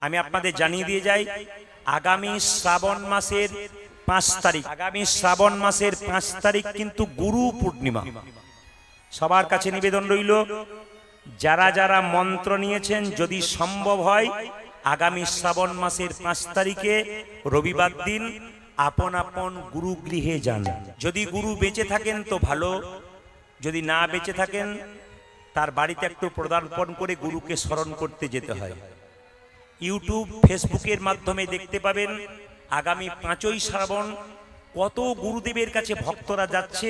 আমি আপনাদের জানিয়ে দিয়ে যাই আগামী শ্রাবণ মাসের 5 তারিখ কিন্তু গুরু পূর্ণিমা। সবার কাছে নিবেদন রইল, যারা যারা মন্ত্র নিয়েছেন যদি সম্ভব হয় আগামী শ্রাবণ মাসের 5 তারিখে রবিবার দিন আপন আপন গুরু গৃহে যান। যদি গুরু বেঁচে থাকেন তো ভালো, যদি না বেঁচে থাকেন তার বাড়িতে একটু পদার্পণ করে গুরুকে স্মরণ করতে যেতে হয়। ইউটিউব ফেসবুকের মাধ্যমে দেখতে পাবেন আগামী 5ই শ্রাবণ কত গুরুদেবের কাছে ভক্তরা যাচ্ছে,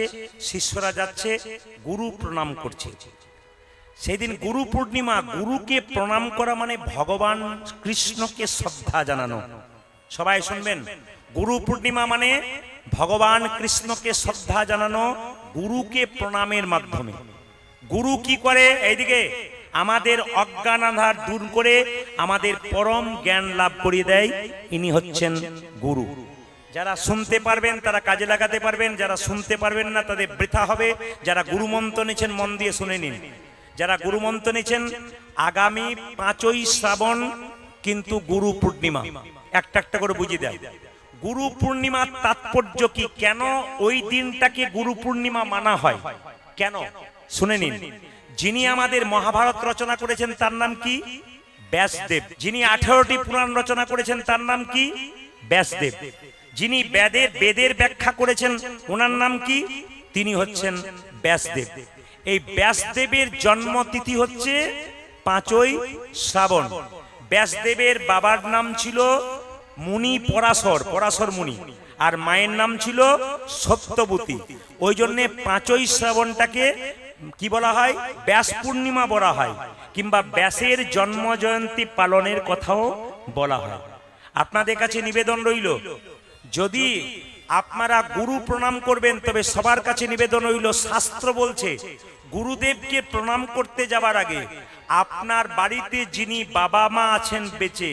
শিষ্যরা যাচ্ছে, গুরু প্রণাম করছে। সেদিন গুরু পূর্ণিমা। গুরুকে প্রণাম করা মানে ভগবান কৃষ্ণকে শ্রদ্ধা জানানো। সবাই শুনবেন, গুরু পূর্ণিমা মানে ভগবান কৃষ্ণকে শ্রদ্ধা জানানো গুরুকে প্রণামের মাধ্যমে। গুরু কি করে? এইদিকে আমাদের অজ্ঞান আধার দূর করে আমাদের পরম জ্ঞান লাভ করিয়ে দেয়, ইনি হচ্ছেন গুরু। যারা শুনতে পারবেন তারা কাজে লাগাতে পারবেন, যারা শুনতে পারবেন না তাদের বৃথা হবে। যারা গুরু মন্ত্র নিয়েছেন মন দিয়ে শুনে নিন। যারা গুরু মন্ত্র নিয়েছেন আগামী 5ই শ্রাবণ কিন্তু গুরু পূর্ণিমা। একটা একটা করে বুঝিয়ে দেয় গুরু পূর্ণিমার তাৎপর্য কি, কেন ওই দিনটাকে গুরু পূর্ণিমা মানা হয়, কেন শুনে নিন। যিনি আমাদের মহাভারত রচনা করেছেন তার নাম কি? ব্যাসদেব। যিনি 18টি পুরাণ রচনা করেছেন তার নাম কি? ব্যাসদেব। যিনি বেদের ব্যাখ্যা করেছেন ওনার নাম কি? তিনি হচ্ছেন ব্যাসদেব। এই ব্যাসদেবের জন্মতিথি হচ্ছে 5ই শ্রাবণ। ব্যাসদেবের বাবার নাম ছিল মুনি পরাশর মুনি, আর মায়ের নাম ছিল সত্যবতী। ওই জন্য 5ই শ্রাবণটাকে কি বলা হয়? ব্যাস পূর্ণিমা বলা হয়, কিংবা ব্যাসের জন্ম জয়ন্তী পালনের কথাও বলা হয়। আপনাদের কাছে নিবেদন রইল, যদি আপনারা গুরু প্রণাম করবেন তবে সবার কাছে নিবেদন রইল, শাস্ত্র বলছে গুরুদেবকে প্রণাম করতে যাবার আগে আপনার বাড়িতে যিনি বাবা মা আছেন বেঁচে,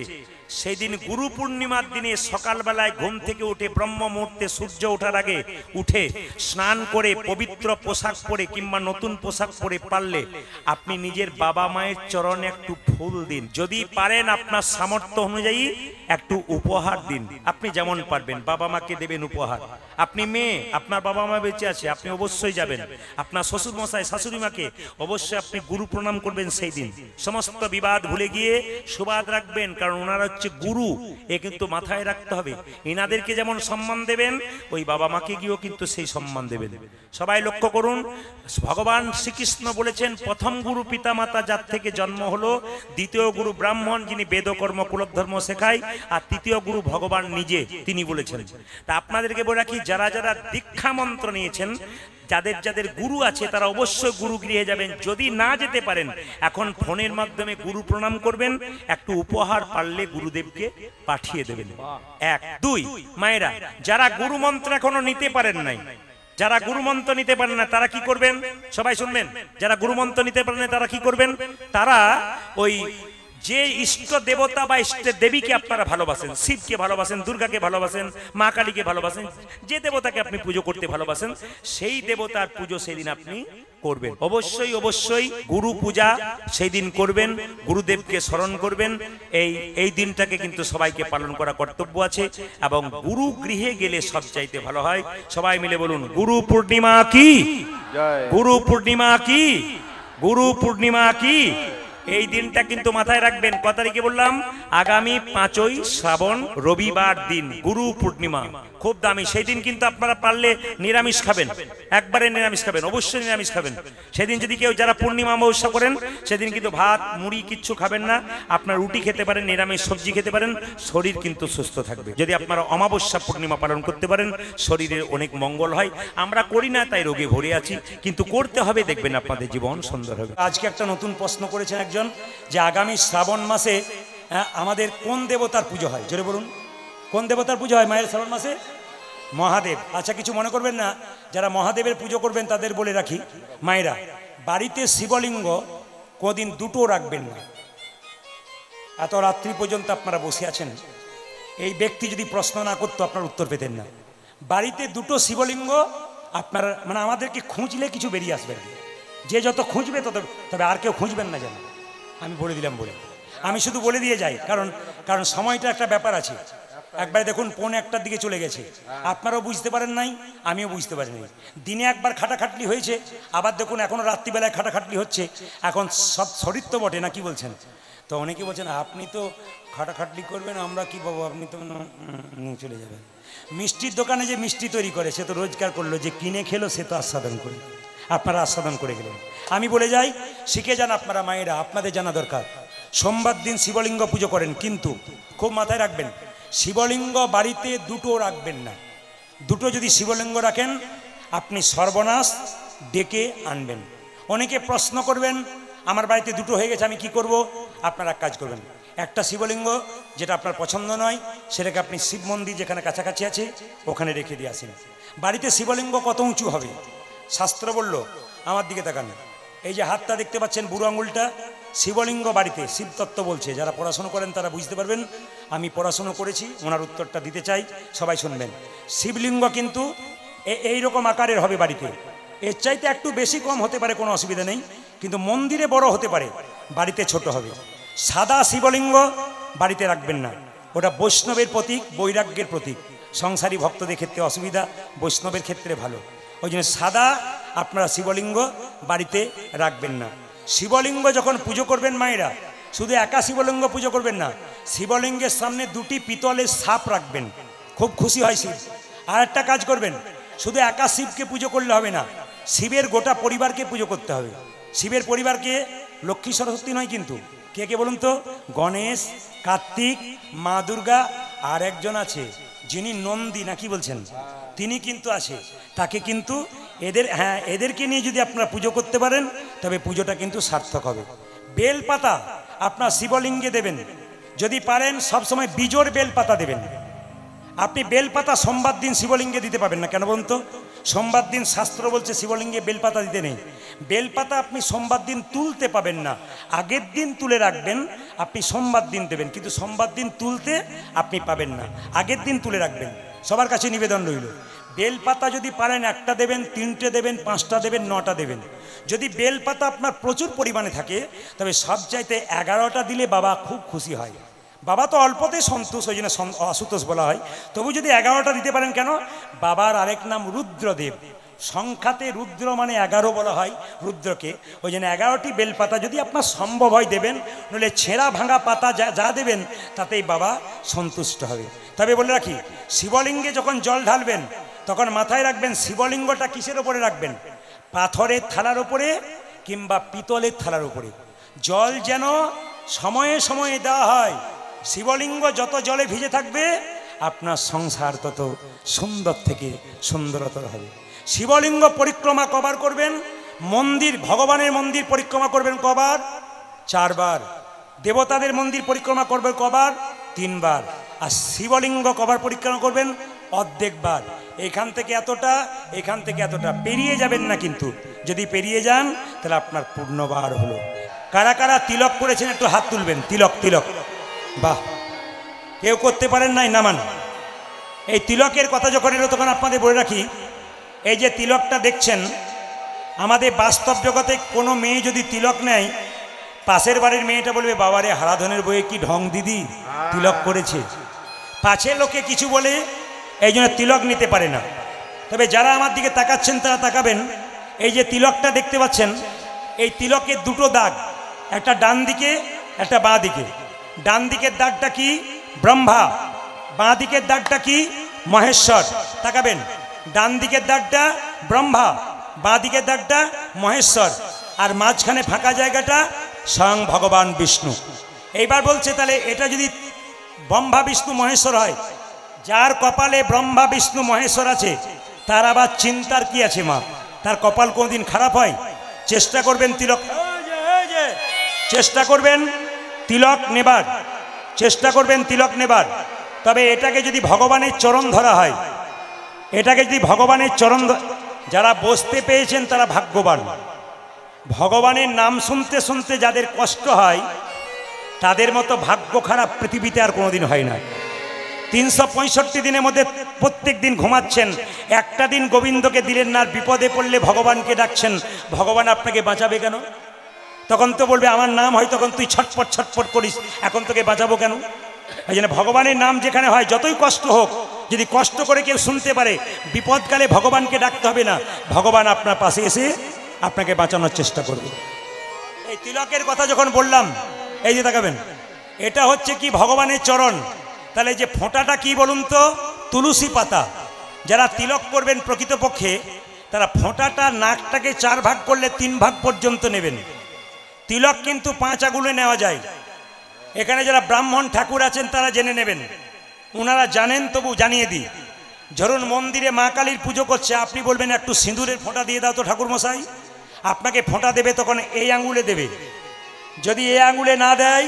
সেই দিন গুরু পূর্ণিমার দিনে সকালবেলায় ঘুম থেকে উঠে ব্রহ্ম মুহূর্তে সূর্য ওঠার আগে উঠে স্নান করে পবিত্র পোশাক পরে কিংবা নতুন পোশাক পরে পারলে আপনি নিজের বাবা মায়ের চরণে একটু ফুল দিন। যদি পারেন আপনার সামর্থ্য অনুযায়ী একটু উপহার দিন। আপনি যেমন পারবেন বাবা মাকে দেবেন উপহার। আপনি মেয়ে, আপনার বাবা মা বেঁচে আছে, আপনি অবশ্যই যাবেন। আপনার শ্বশুর মশাই শাশুড়ি মাকে অবশ্যই আপনি গুরু প্রণাম করবেন সেই দিন। সমস্ত বিবাদ ভুলে গিয়ে সুবাদ রাখবেন, কারণ ওনারা হচ্ছে গুরু। এ কিন্তু মাথায় রাখতে হবে। এনাদেরকে যেমন সম্মান দেবেন ওই বাবা মাকে গিয়েও কিন্তু সেই সম্মান দেবেন। সবাই লক্ষ্য করুন, ভগবান শ্রীকৃষ্ণ বলেছেন প্রথম গুরু পিতা মাতা যার থেকে জন্ম হলো, দ্বিতীয় গুরু ব্রাহ্মণ যিনি বেদকর্ম কুলধর্ম শেখায়, আর তৃতীয় গুরু ভগবান নিজে, তিনি বলেছেন। তা আপনাদেরকে বলে রাখি, যারা যারা দীক্ষা মন্ত্র নিয়েছেন, যাদের যাদের গুরু আছে তারা অবশ্যই গুরু গৃহে যাবেন। যদি না যেতে পারেন এখন ফোনের মাধ্যমে গুরু প্রণাম করবেন, একটু উপহার পারলে গুরুদেবকে পাঠিয়ে দেবেন। 1 2 মায়েরা যারা গুরু মন্ত্র এখনো নিতে পারেন নাই, যারা গুরু মন্ত্র নিতে পারেন না তারা কি করবেন? সবাই শুনবেন, যারা গুরু মন্ত্র নিতে পারেন না তারা কি করবেন? তারা ওই যে ইষ্ট দেবতা বা ইষ্ট দেবীকে আপনারা ভালোবাসেন, শিবকে ভালোবাসেন, দুর্গাকে ভালোবাসেন, মা কালীকে ভালোবাসেন, যে দেবতাকে আপনি পুজো করতে ভালোবাসেন সেই দেবতার পুজো সেদিন আপনি করবেন। অবশ্যই অবশ্যই গুরু পূজা সেই দিন করবেন, গুরুদেবকে স্মরণ করবেন। এই দিনটাকে কিন্তু সবাইকে পালন করা কর্তব্য আছে, এবং গুরু গৃহে গেলে সবচাইতে ভালো হয়। সবাই মিলে বলুন, গুরু পূর্ণিমা কি? গুরু পূর্ণিমা কি? গুরু পূর্ণিমা কি? এই দিনটা কিন্তু মাথায় রাখবেন। কত তারিখে বললাম? আগামী 5ই শ্রাবণ রবিবার দিন গুরু পূর্ণিমা। খুব দামি। সেই দিন কিন্তু আপনারা পারলে নিরামিষ খাবেন, একবারে নিরামিষ খাবেন, অবশ্যই নিরামিষ খাবেন। সেদিন যদি কেউ যারা পূর্ণিমা অমাবস্যা করেন সেদিন কিন্তু ভাত মুড়ি কিচ্ছু খাবেন না। আপনার রুটি খেতে পারেন, নিরামিষ সবজি খেতে পারেন, শরীর কিন্তু সুস্থ থাকবে। যদি আপনারা অমাবস্যা পূর্ণিমা পালন করতে পারেন শরীরের অনেক মঙ্গল হয়। আমরা করি না তাই রোগে ভরে আছি, কিন্তু করতে হবে, দেখবেন আপনাদের জীবন সুন্দর হবে। আজকে একটা নতুন প্রশ্ন করেছেন একজন, যে আগামী শ্রাবণ মাসে আমাদের কোন দেবতার পুজো হয়? জোরে বলুন, কোন দেবতার পুজো হয় মায়ের শ্রাবণ মাসে? মহাদেব। আচ্ছা, কিছু মনে করবেন না। যারা মহাদেবের পুজো করবেন তাদের বলে রাখি, মায়েরা বাড়িতে শিবলিঙ্গ কোনদিন দুটো রাখবেন না। এত রাত্রি পর্যন্ত আপনারা বসে আছেন, এই ব্যক্তি যদি প্রশ্ন না করতো আপনার উত্তর পেতেন না। বাড়িতে দুটো শিবলিঙ্গ আপনারা, মানে আমাদেরকে খুঁজলে কিছু বেরিয়ে আসবে, যে যত খুঁজবে তত, তবে আর কেউ খুঁজবেন না যেন, আমি বলে দিলাম বলে। আমি শুধু বলে দিয়ে যাই, কারণ কারণ সময়টা একটা ব্যাপার আছে। একবার দেখুন 1:45টার দিকে চলে গেছে, আপনারাও বুঝতে পারেন নাই, আমিও বুঝতে পারিনি। দিনে একবার খাটাখাটলি হয়েছে, আবার দেখুন এখনো রাত্রিবেলায় খাটাখাটলি হচ্ছে। এখন সব শরীর তো বটে না, কি বলছেন? তো অনেকে বলছেন আপনি তো খাটাখাটলি করবেন, আমরা কি পাবো, আপনি তো নিয়ে চলে যাবেন। মিষ্টির দোকানে যে মিষ্টি তৈরি করে সে তো রোজগার করলো, যে কিনে খেলো সে তো আস্বাদন করে, আপনারা আস্বাদন করে গেলেন। আমি বলে যাই, শিখে যান আপনারা মায়েরা, আপনাদের জানা দরকার। সোমবার দিন শিবলিঙ্গ পুজো করেন, কিন্তু খুব মাথায় রাখবেন শিবলিঙ্গ বাড়িতে দুটো রাখবেন না। দুটো যদি শিবলিঙ্গ রাখেন আপনি সর্বনাশ ডেকে আনবেন। অনেকে প্রশ্ন করবেন আমার বাড়িতে দুটো হয়ে গেছে আমি কি করব? আপনারা এক কাজ করবেন, একটা শিবলিঙ্গ যেটা আপনার পছন্দ নয় সেটাকে আপনি শিব মন্দির যেখানে কাছাকাছি আছে ওখানে রেখে দিয়ে আসেন। বাড়িতে শিবলিঙ্গ কত উঁচু হবে? শাস্ত্র বলল, আমার দিকে তাকান, এই যে হাতটা দেখতে পাচ্ছেন বুড়ো আঙুলটা, শিবলিঙ্গ বাড়িতে শিবতত্ত্ব বলছে, যারা পড়াশুনো করেন তারা বুঝতে পারবেন। আমি পড়াশুনো করেছি, ওনার উত্তরটা দিতে চাই, সবাই শুনবেন। শিবলিঙ্গ কিন্তু এইরকম আকারের হবে বাড়িতে, এর চাইতে একটু বেশি কম হতে পারে, কোনো অসুবিধা নেই, কিন্তু মন্দিরে বড় হতে পারে, বাড়িতে ছোট হবে। সাদা শিবলিঙ্গ বাড়িতে রাখবেন না, ওটা বৈষ্ণবের প্রতীক, বৈরাগ্যের প্রতীক। সংসারী ভক্তদের ক্ষেত্রে অসুবিধা, বৈষ্ণবের ক্ষেত্রে ভালো। ওই জন্য সাদা আপনারা শিবলিঙ্গ বাড়িতে রাখবেন না। শিবলিঙ্গ যখন পুজো করবেন মায়েরা, শুধু একা শিবলিঙ্গ পুজো করবেন না, শিবলিঙ্গের সামনে দুটি পিতলের সাপ রাখবেন, খুব খুশি হয় শিব। আর একটা কাজ করবেন, শুধু একা শিবকে পুজো করলে হবে না, শিবের গোটা পরিবারকে পুজো করতে হবে। শিবের পরিবারকে লক্ষ্মী সরস্বতী নয় কিন্তু, কে কে বলুন তো? গণেশ, কার্তিক, মা দুর্গা, আর একজন আছে যিনি নন্দী না কি বলছেন, তিনি কিন্তু আছে। তাকে কিন্তু এদেরকে নিয়ে যদি আপনারা পুজো করতে পারেন তবে পুজোটা কিন্তু সার্থক হবে। বেলপাতা আপনার শিবলিঙ্গে দেবেন, যদি পারেন সবসময় বিজোড় বেলপাতা দেবেন। আপনি বেলপাতা সোমবার দিন শিবলিঙ্গে দিতে পারবেন না, কেন বলুন তো? সোমবার দিন শাস্ত্র বলছে শিবলিঙ্গে বেলপাতা দিতে নেই। বেলপাতা আপনি সোমবার দিন তুলতে পাবেন না, আগের দিন তুলে রাখবেন, আপনি সোমবার দিন দেবেন, কিন্তু সোমবার দিন তুলতে আপনি পাবেন না, আগের দিন তুলে রাখবেন। সবার কাছে নিবেদন রইল, বেলপাতা যদি পারেন একটা দেবেন, 3টে দেবেন, 5টা দেবেন, 9টা দেবেন। যদি বেলপাতা আপনার প্রচুর পরিমাণে থাকে তবে সবচাইতে 11টা দিলে বাবা খুব খুশি হয়। বাবা তো অল্পতে সন্তোষ, ওই জন্য অসুতোষ বলা হয়। তবু যদি 11টা দিতে পারেন, কেন? বাবার আরেক নাম রুদ্রদেব, সংখ্যাতে রুদ্র মানে 11 বলা হয় রুদ্রকে, ওই জন্য 11টি বেলপাতা যদি আপনার সম্ভব হয় দেবেন, নইলে ছেঁড়া ভাঙা পাতা যা দেবেন তাতেই বাবা সন্তুষ্ট হবে। তবে বলে রাখি, শিবলিঙ্গে যখন জল ঢালবেন তখন মাথায় রাখবেন শিবলিঙ্গটা কিসের ওপরে রাখবেন? পাথরের থালার ওপরে কিংবা পিতলের থালার উপরে। জল যেন সময়ে সময়ে দেওয়া হয়। শিবলিঙ্গ যত জলে ভিজে থাকবে আপনার সংসার তত সুন্দর থেকে সুন্দরতর হবে। শিবলিঙ্গ পরিক্রমা কবার করবেন? মন্দির, ভগবানের মন্দির পরিক্রমা করবেন কবার? 4 বার। দেবতাদের মন্দির পরিক্রমা করবেন কবার? 3 বার। আর শিবলিঙ্গ কবার পরিক্রমা করবেন? অর্ধেকবার। এখান থেকে এতটা, এখান থেকে এতটা, পেরিয়ে যাবেন না, কিন্তু যদি পেরিয়ে যান তাহলে আপনার পূর্ণবার হলো। কারা কারা তিলক করেছেন একটু হাত তুলবেন। তিলক, তিলক, বাহ, কেউ করতে পারেন নাই, নামান। এই তিলকের কথা যখন এলো তখন আপনাদের বলে রাখি, এই যে তিলকটা দেখছেন, আমাদের বাস্তব জগতে কোনো মেয়ে যদি তিলক নেয়, পাশের বাড়ির মেয়েটা বলবে বাবারে হারাধনের বইয়ে কি ঢং দিদি তিলক করেছে। পাছে লোকে কিছু বলে, এই জন্য তিলক নিতে পারে না। তবে যারা আমার দিকে তাকাচ্ছেন তারা তাকাবেন, এই যে তিলকটা দেখতে পাচ্ছেন, এই তিলকের দুটো দাগ, একটা ডান দিকে একটা বাঁ দিকে। ডান দিকের দাগটা কি? ব্রহ্মা। বাঁ দিকের দাগটা কি? মহেশ্বর। তাকাবেন, ডান দিকের দাগটা ব্রহ্মা, বাঁ দিকের দাগটা মহেশ্বর, আর মাঝখানে ফাঁকা জায়গাটা স্বয়ং ভগবান বিষ্ণু। এইবার বলছে তাহলে এটা যদি ব্রহ্মা বিষ্ণু মহেশ্বর হয়, যার কপালে ব্রহ্মা বিষ্ণু মহেশ্বর আছে তার আবার চিন্তার কি আছে মা? তার কপাল কোনদিন খারাপ হয়? চেষ্টা করবেন তিলক, চেষ্টা করবেন তিলক নেবার, চেষ্টা করবেন তিলক নেবার। তবে এটাকে যদি ভগবানের চরণ ধরা হয়, এটাকে যদি ভগবানের চরণ, যারা বসতে পেয়েছেন তারা ভাগ্যবান। ভগবানের নাম শুনতে শুনতে যাদের কষ্ট হয় তাদের মতো ভাগ্য খারাপ পৃথিবীতে আর কোনোদিন হয় না। 365 দিনের মধ্যে প্রত্যেক দিন ঘুমাচ্ছেন, একটা দিন গোবিন্দকে দিলেন না, বিপদে পড়লে ভগবানকে ডাকছেন, ভগবান আপনাকে বাঁচাবে কেন? তখন তো বলবে আমার নাম হয়, তখন তুই ছটপট ছটপট করিস, এখন তোকে বাঁচাবো কেন? এই জন্য ভগবানের নাম যেখানে হয়, যতই কষ্ট হোক, যদি কষ্ট করে কেউ শুনতে পারে, বিপদকালে ভগবানকে ডাকতে হবে না, ভগবান আপনার পাশে এসে আপনাকে বাঁচানোর চেষ্টা করবে। এই তিলকের কথা যখন বললাম, এই যে তাকাবেন, এটা হচ্ছে কি ভগবানের চরণ। তাহলে যে ফোঁটাটা কি বলুন তো? তুলসী পাতা। যারা তিলক করবেন প্রকৃতপক্ষে, তারা ফোঁটাটা নাকটাকে 4 ভাগ করলে 3 ভাগ পর্যন্ত নেবেন। তিলক কিন্তু 5 আঙুলে নেওয়া যায়। এখানে যারা ব্রাহ্মণ ঠাকুর আছেন তারা জেনে নেবেন, ওনারা জানেন, তবু জানিয়ে দিই। ধরুন মন্দিরে মা কালীর পুজো করছে, আপনি বলবেন একটু সিঁদুরের ফোঁটা দিয়ে দাও তো ঠাকুর মশাই। আপনাকে ফোঁটা দেবে তখন এই আঙুলে দেবে। যদি এই আঙুলে না দেয়,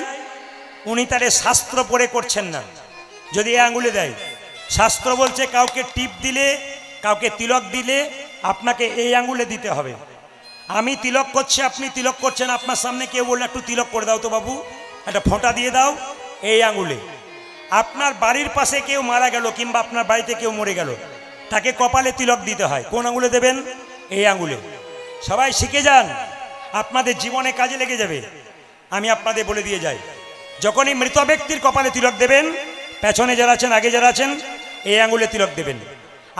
উনি তাহলে শাস্ত্র পড়ে করছেন না। যদি এই আঙুলে দেয়, শাস্ত্র বলছে কাউকে টিপ দিলে, কাউকে তিলক দিলে আপনাকে এই আঙুলে দিতে হবে। আমি তিলক করছি, আপনি তিলক করছেন, আপনার সামনে কেউ বললে একটু তিলক করে দাও তো বাবু, একটা ফোঁটা দিয়ে দাও এই আঙুলে। আপনার বাড়ির পাশে কেউ মারা গেল কিংবা আপনার বাড়িতে কেউ মরে গেল, তাকে কপালে তিলক দিতে হয়। কোন আঙুলে দেবেন? এই আঙুলে। সবাই শিখে যান, আপনাদের জীবনে কাজে লেগে যাবে। আমি আপনাদের বলে দিয়ে যাই, যখনই মৃত ব্যক্তির কপালে তিলক দেবেন, পেছনে যারা আছেন আগে যারা আছেন এই আঙুলে তিলক দেবেন।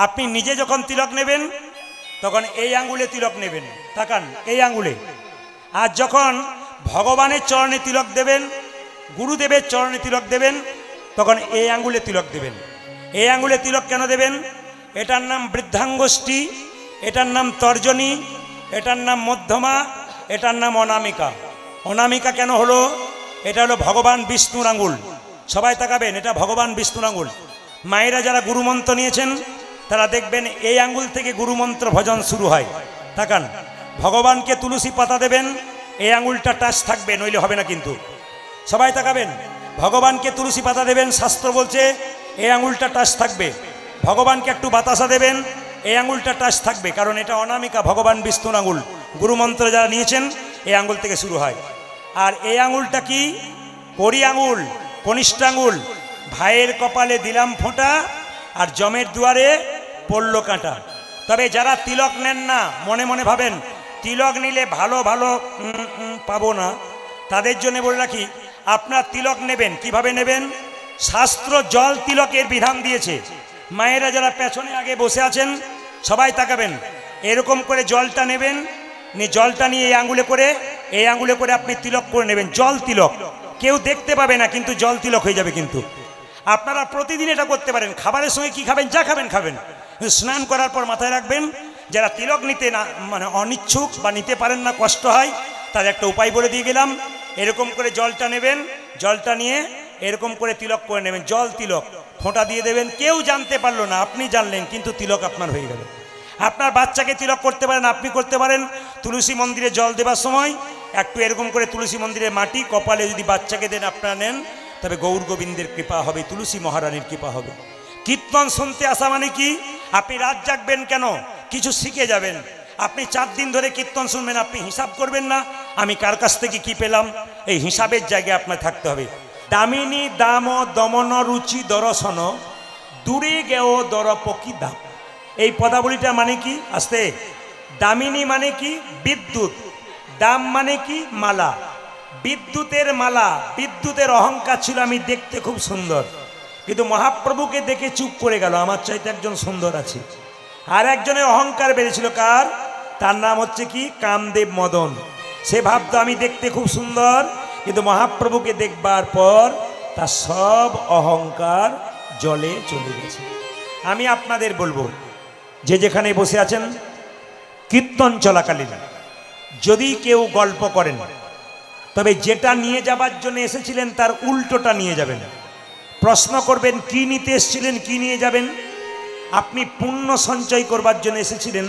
আপনি নিজে যখন তিলক নেবেন তখন এই আঙুলে তিলক নেবেন, তাকান এই আঙুলে। আর যখন ভগবানের চরণে তিলক দেবেন, গুরুদেবের চরণে তিলক দেবেন, তখন এই আঙুলে তিলক দেবেন। এই আঙুলে তিলক কেন দেবেন? এটার নাম বৃদ্ধাঙ্গুষ্ঠী, এটার নাম তর্জনী, এটার নাম মধ্যমা, এটার নাম অনামিকা। অনামিকা কেন হলো? এটা হলো ভগবান বিষ্ণুর আঙুল। সবাই তাকাবেন, এটা ভগবান বিষ্ণুর আঙুল। মায়েরা যারা গুরুমন্ত্র নিয়েছেন তারা দেখবেন এই আঙুল থেকে গুরুমন্ত্র ভজন শুরু হয়। তাকান, ভগবানকে তুলসী পাতা দেবেন, এই আঙুলটা টাচ থাকবে, নইলে হবে না কিন্তু। সবাই তাকাবেন, ভগবানকে তুলসী পাতা দেবেন, শাস্ত্র বলছে এই আঙুলটা টাচ থাকবে। ভগবানকে একটু বাতাসা দেবেন, এই আঙুলটা টাচ থাকবে, কারণ এটা অনামিকা, ভগবান বিষ্ণুর আঙুল। গুরুমন্ত্র যারা নিয়েছেন এই আঙুল থেকে শুরু হয়। আর এই আঙুলটা কি? কড়ি আঙুল, কনিষ্ঠ আঙুল। ভাইয়ের কপালে দিলাম ফোঁটা, আর জমের দুয়ারে পড়ল কাঁটা। তবে যারা তিলক নেন না, মনে মনে ভাবেন তিলক নিলে ভালো ভালো পাবো না, তাদের জন্য বলে রাখি, আপনার তিলক নেবেন কিভাবে নেবেন? শাস্ত্র জল তিলকের বিধান দিয়েছে। মায়েরা যারা পেছনে আগে বসে আছেন সবাই তাকাবেন, এরকম করে জলটা নেবেন, জলটা নিয়ে এই আঙুলে করে আপনি তিলক করে নেবেন। জল তিলক, কেউ দেখতে পাবে না, কিন্তু জল তিলক হয়ে যাবে। কিন্তু আপনারা প্রতিদিন এটা করতে পারেন। খাবারের সঙ্গে কি খাবেন? যা খাবেন খাবেন, স্নান করার পর মাথায় রাখবেন, যারা তিলক নিতে না মানে অনিচ্ছুক বা নিতে পারেন না, কষ্ট হয়, তার একটা উপায় বলে দিয়ে গেলাম। এরকম করে জলটা নেবেন, জলটা নিয়ে এরকম করে তিলক করে নেবেন। জল তিলক ফোঁটা দিয়ে দেবেন, কেউ জানতে পারলো না, আপনি জানলেন, কিন্তু তিলক আপনার হয়ে গেল। আপনার বাচ্চাকে তিলক করতে পারেন, আপনি করতে পারেন। তুলসী মন্দিরে জল দেবার সময় একটু এরকম করে তুলসী মন্দিরের মাটি কপালে যদি বাচ্চাকে দেন, আপনারা নেন, তবে গৌর গোবিন্দের কৃপা হবে, তুলসী মহারানীর কৃপা হবে। কীর্তন শুনতে আসা মানে কি? আপনি রাত জাগবেন কেন? কিছু শিখে যাবেন। আপনি 4 দিন ধরে কীর্তন শুনবেন, আপনি হিসাব করবেন না আমি কার কাছ থেকে কি পেলাম। এই হিসাবের জায়গায় আপনার থাকতে হবে। দামিনী দাম দমন রুচি দর্শন, দূরে গেও দরপকি দাম। এই পদাবলীটা মানে কি? আস্তে। দামিনী মানে কি? বিদ্যুৎ। দাম মানে কি? মালা। বিদ্যুতের মালা। বিদ্যুতের অহংকার ছিল আমি দেখতে খুব সুন্দর, কিন্তু মহাপ্রভুকে দেখে চুপ করে গেল, আমার চাইতে একজন সুন্দর আছে। আর একজনের অহংকার বেড়েছিল, কার? তার নাম হচ্ছে কি? কামদেব মদন। সে ভাবতো আমি দেখতে খুব সুন্দর, কিন্তু মহাপ্রভুকে দেখবার পর তার সব অহংকার জলে চলে গেছে। আমি আপনাদের বলবো, যে যেখানে বসে আছেন, কীর্তন চলাকালীন যদি কেউ গল্প করেন, তবে যেটা নিয়ে যাবার জন্য এসেছিলেন তার উল্টোটা নিয়ে যাবেন। প্রশ্ন করবেন কি নিতে এসেছিলেন, কি নিয়ে যাবেন? আপনি পুণ্য সঞ্চয় করবার জন্য এসেছিলেন,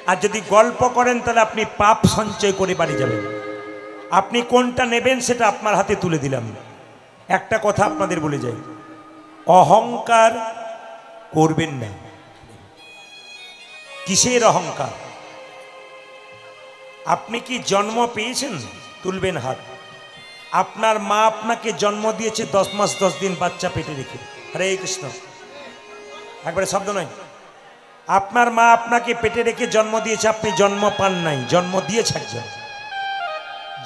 আর যদি গল্প করেন তাহলে আপনি পাপ সঞ্চয় করে বাড়ি যাবেন। আপনি কোনটা নেবেন সেটা আপনার হাতে তুলে দিলাম। একটা কথা আপনাদের বলে যাই, অহংকার করবেন না। কিসের অহংকার? আপনি কি জন্ম পেয়েছেন? তুলবেন হাত। আপনার মা আপনাকে জন্ম দিয়েছে 10 মাস 10 দিন বাচ্চা পেটে রেখে। হরে কৃষ্ণ, একবারে শব্দ নয়। আপনার মা আপনাকে পেটে রেখে জন্ম দিয়েছে, আপনি জন্ম পান নাই, জন্ম দিয়েছে একজন।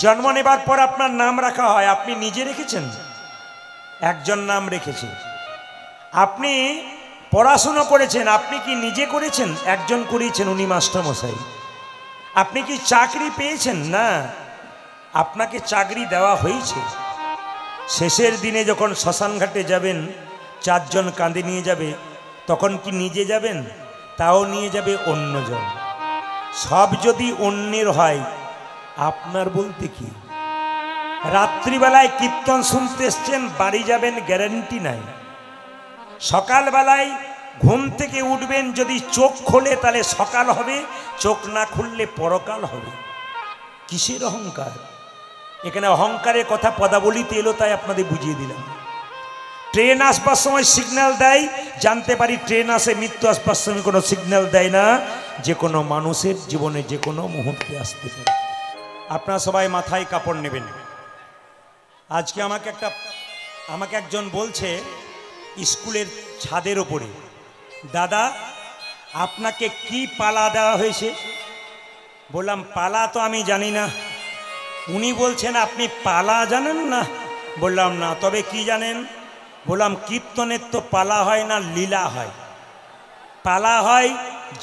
জন্ম নেবার পর আপনার নাম রাখা হয়, আপনি নিজে রেখেছেন? একজন নাম রেখেছে। আপনি পড়াশুনো করেছেন, আপনি কি নিজে করেছেন? একজন করিয়েছেন, উনি মাস্টারমশাই। আপনি কি চাকরি পেয়েছেন? না, আপনাকে চাকরি দেওয়া হয়েছে। শেষের দিনে যখন শ্মশান ঘাটে যাবেন, চারজন কাঁধে নিয়ে যাবে, তখন কি নিজে যাবেন? তাও নিয়ে যাবে অন্যজন। সব যদি অন্যের হয়, আপনার বলতে কি? রাত্রিবেলায় কীর্তন শুনতে এসছেন, বাড়ি যাবেন গ্যারান্টি নাই। সকালবেলায় ঘুম থেকে উঠবেন, যদি চোখ খোলে তাহলে সকাল হবে, চোখ না খুললে পরকাল হবে। কিসের অহংকার? এখানে অহংকারের কথা পদাবলিতে এলো, তাই আপনাদের বুঝিয়ে দিলাম। ট্রেন আসবার সময় সিগন্যাল দেয়, জানতে পারি ট্রেন আসে। মৃত্যু আসবার সময় কোনো সিগন্যাল দেয় না, যে কোনো মানুষের জীবনে যে কোনো মুহূর্তে আসতে পারে। আপনারা সবাই মাথায় কাপড় নেবেন। আজকে আমাকে একজন বলছে স্কুলের ছাদের ওপরে, দাদা আপনাকে কি পালা দেওয়া হয়েছে? বললাম পালা তো আমি জানি না। উনি বলছেন আপনি পালা জানেন না? বললাম না, তবে কি জানেন? বললাম কীর্তনের তো পালা হয় না, লীলা হয়। পালা হয়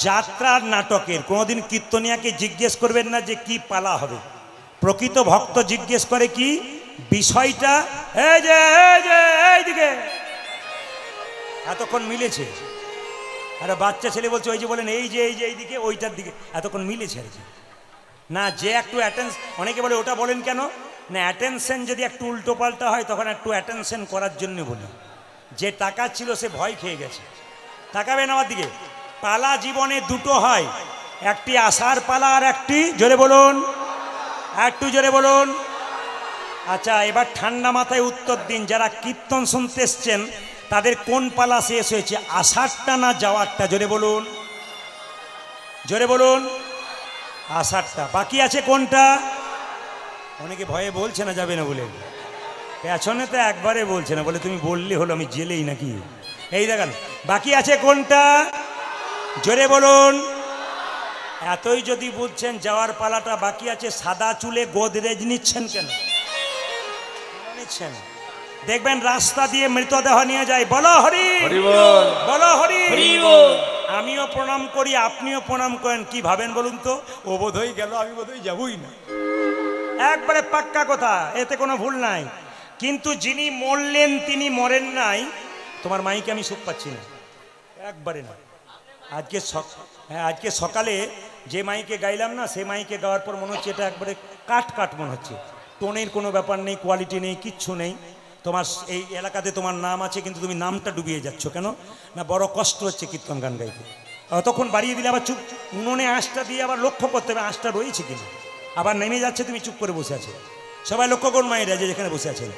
যাত্রার নাটকের। কোনোদিন কীর্তনিয়াকে জিজ্ঞেস করবেন না যে কি পালা হবে। প্রকৃত ভক্ত জিজ্ঞেস করে কি বিষয়টা। এইদিকে এতক্ষণ মিলেছে। আরে বাচ্চা ছেলে বলছে, ওই যে বলেন এই যে এইদিকে, ওইটার দিকে, এতক্ষণ মিলেছে আর কি না। যে একটু অ্যাটেন্স, অনেকে বলে ওটা বলেন কেন না, অ্যাটেনশন যদি একটু উল্টো পাল্টা হয় তখন একটু অ্যাটেনশন করার জন্য বলি। যে টাকা ছিল সে ভয় খেয়ে গেছে। তাকাবেন আমার দিকে। পালা জীবনে দুটো হয়, একটি আসার পালা আর একটি, জোরে বলুন, একটু জোরে বলুন। আচ্ছা, এবার ঠান্ডা মাথায় উত্তর দিন, যারা কীর্তন শুনতে এসছেন তাদের কোন পালা শেষ হয়েছে, আষাঢ়টা না যাওয়ারটা? জোরে বলুন, জোরে বলুন। আষাঢ়টা। বাকি আছে কোনটা? অনেকে ভয়ে বলছে না, যাবে না বলে। পেছনে তো একবারে বলছে না, বলে তুমি বললে হলো, আমি জেলেই নাকি। এই দেখেন, বাকি আছে কোনটা? জোরে বলুন। এতই যদি বুঝছেন যাওয়ার পালাটা বাকি আছে, সাদা চুলে গোদরেজ নিচ্ছেন কেন? নিচ্ছেন দেখবেন রাস্তা দিয়ে মৃতদেহ নিয়ে যায়। বলো হরি বল, বলো হরি বল। আমিও প্রণাম করি, আপনিও প্রণাম করেন। কি ভাবেন বলুন তো? ও বোধহয় গেল, আমি বোধহয় যাবই না। একবারে পাক্কা কথা, এতে কোনো ভুল নাই। কিন্তু যিনি মরলেন তিনি মরেন নাই। তোমার মাইকে আমি সুখ পাচ্ছি না, একবারে না। আজকে সকালে যে মাইকে গাইলাম না, সে মাইকে গাওয়ার পর মনে হচ্ছে এটা একবারে কাট মনে হচ্ছে। টোনের কোনো ব্যাপার নেই, কোয়ালিটি নেই, কিচ্ছু নেই। তোমার এই এলাকাতে তোমার নাম আছে, কিন্তু তুমি নামটা ডুবিয়ে যাচ্ছ কেন? না বড় কষ্ট হচ্ছে কীর্তন গান গাইতে। তখন বাড়িয়ে দিলে আবার চুপ, উনুনে আঁচটা দিয়ে আবার লক্ষ্য করতে হবে আঁচটা রয়েছে কিনা। আবার নেমে যাচ্ছে, তুমি চুপ করে বসে আছো। সবাই লক্ষ্য করুন মায়েরা যে যেখানে বসে আছেন।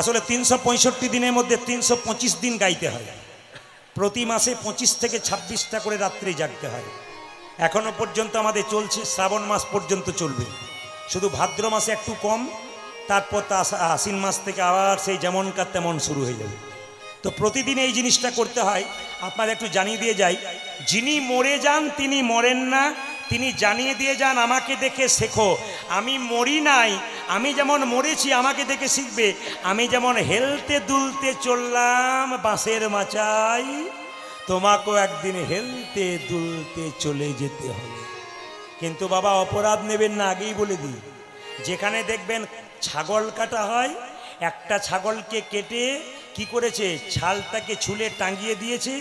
আসলে 365 দিনের মধ্যে 325 দিন গাইতে হয়। প্রতি মাসে 25 থেকে 26টা করে রাত্রি জাগতে হয়। এখনো পর্যন্ত আমাদের চলছে, শ্রাবণ মাস পর্যন্ত চলবে। শুধু ভাদ্র মাসে একটু কম, তারপর তা আশ্বিন মাস থেকে আবার সেই যেমনকার তেমন শুরু হয়ে যাবে। তো প্রতিদিন এই জিনিসটা করতে হয়। আপনারা একটু জানিয়ে দিয়ে যাই, যিনি মরে যান তিনি মরেন না, তিনি জানিয়ে দিয়ে যান আমাকে দেখে শেখো। আমি মরি নাই, আমি যেমন মরেছি আমাকে দেখে শিখবে। আমি যেমন হেলতে দুলতে চললাম বাঁশের মাচায়, তোমাকেও একদিন হেলতে দুলতে চলে যেতে হবে। কিন্তু বাবা অপরাধ নেবেন না, আগেই বলে দিই। যেখানে দেখবেন ছাগল কাটা হয়, একটা ছাগলকে কেটে কি করেছে, ছালটাকে ছুলে টাঙিয়ে দিয়েছে,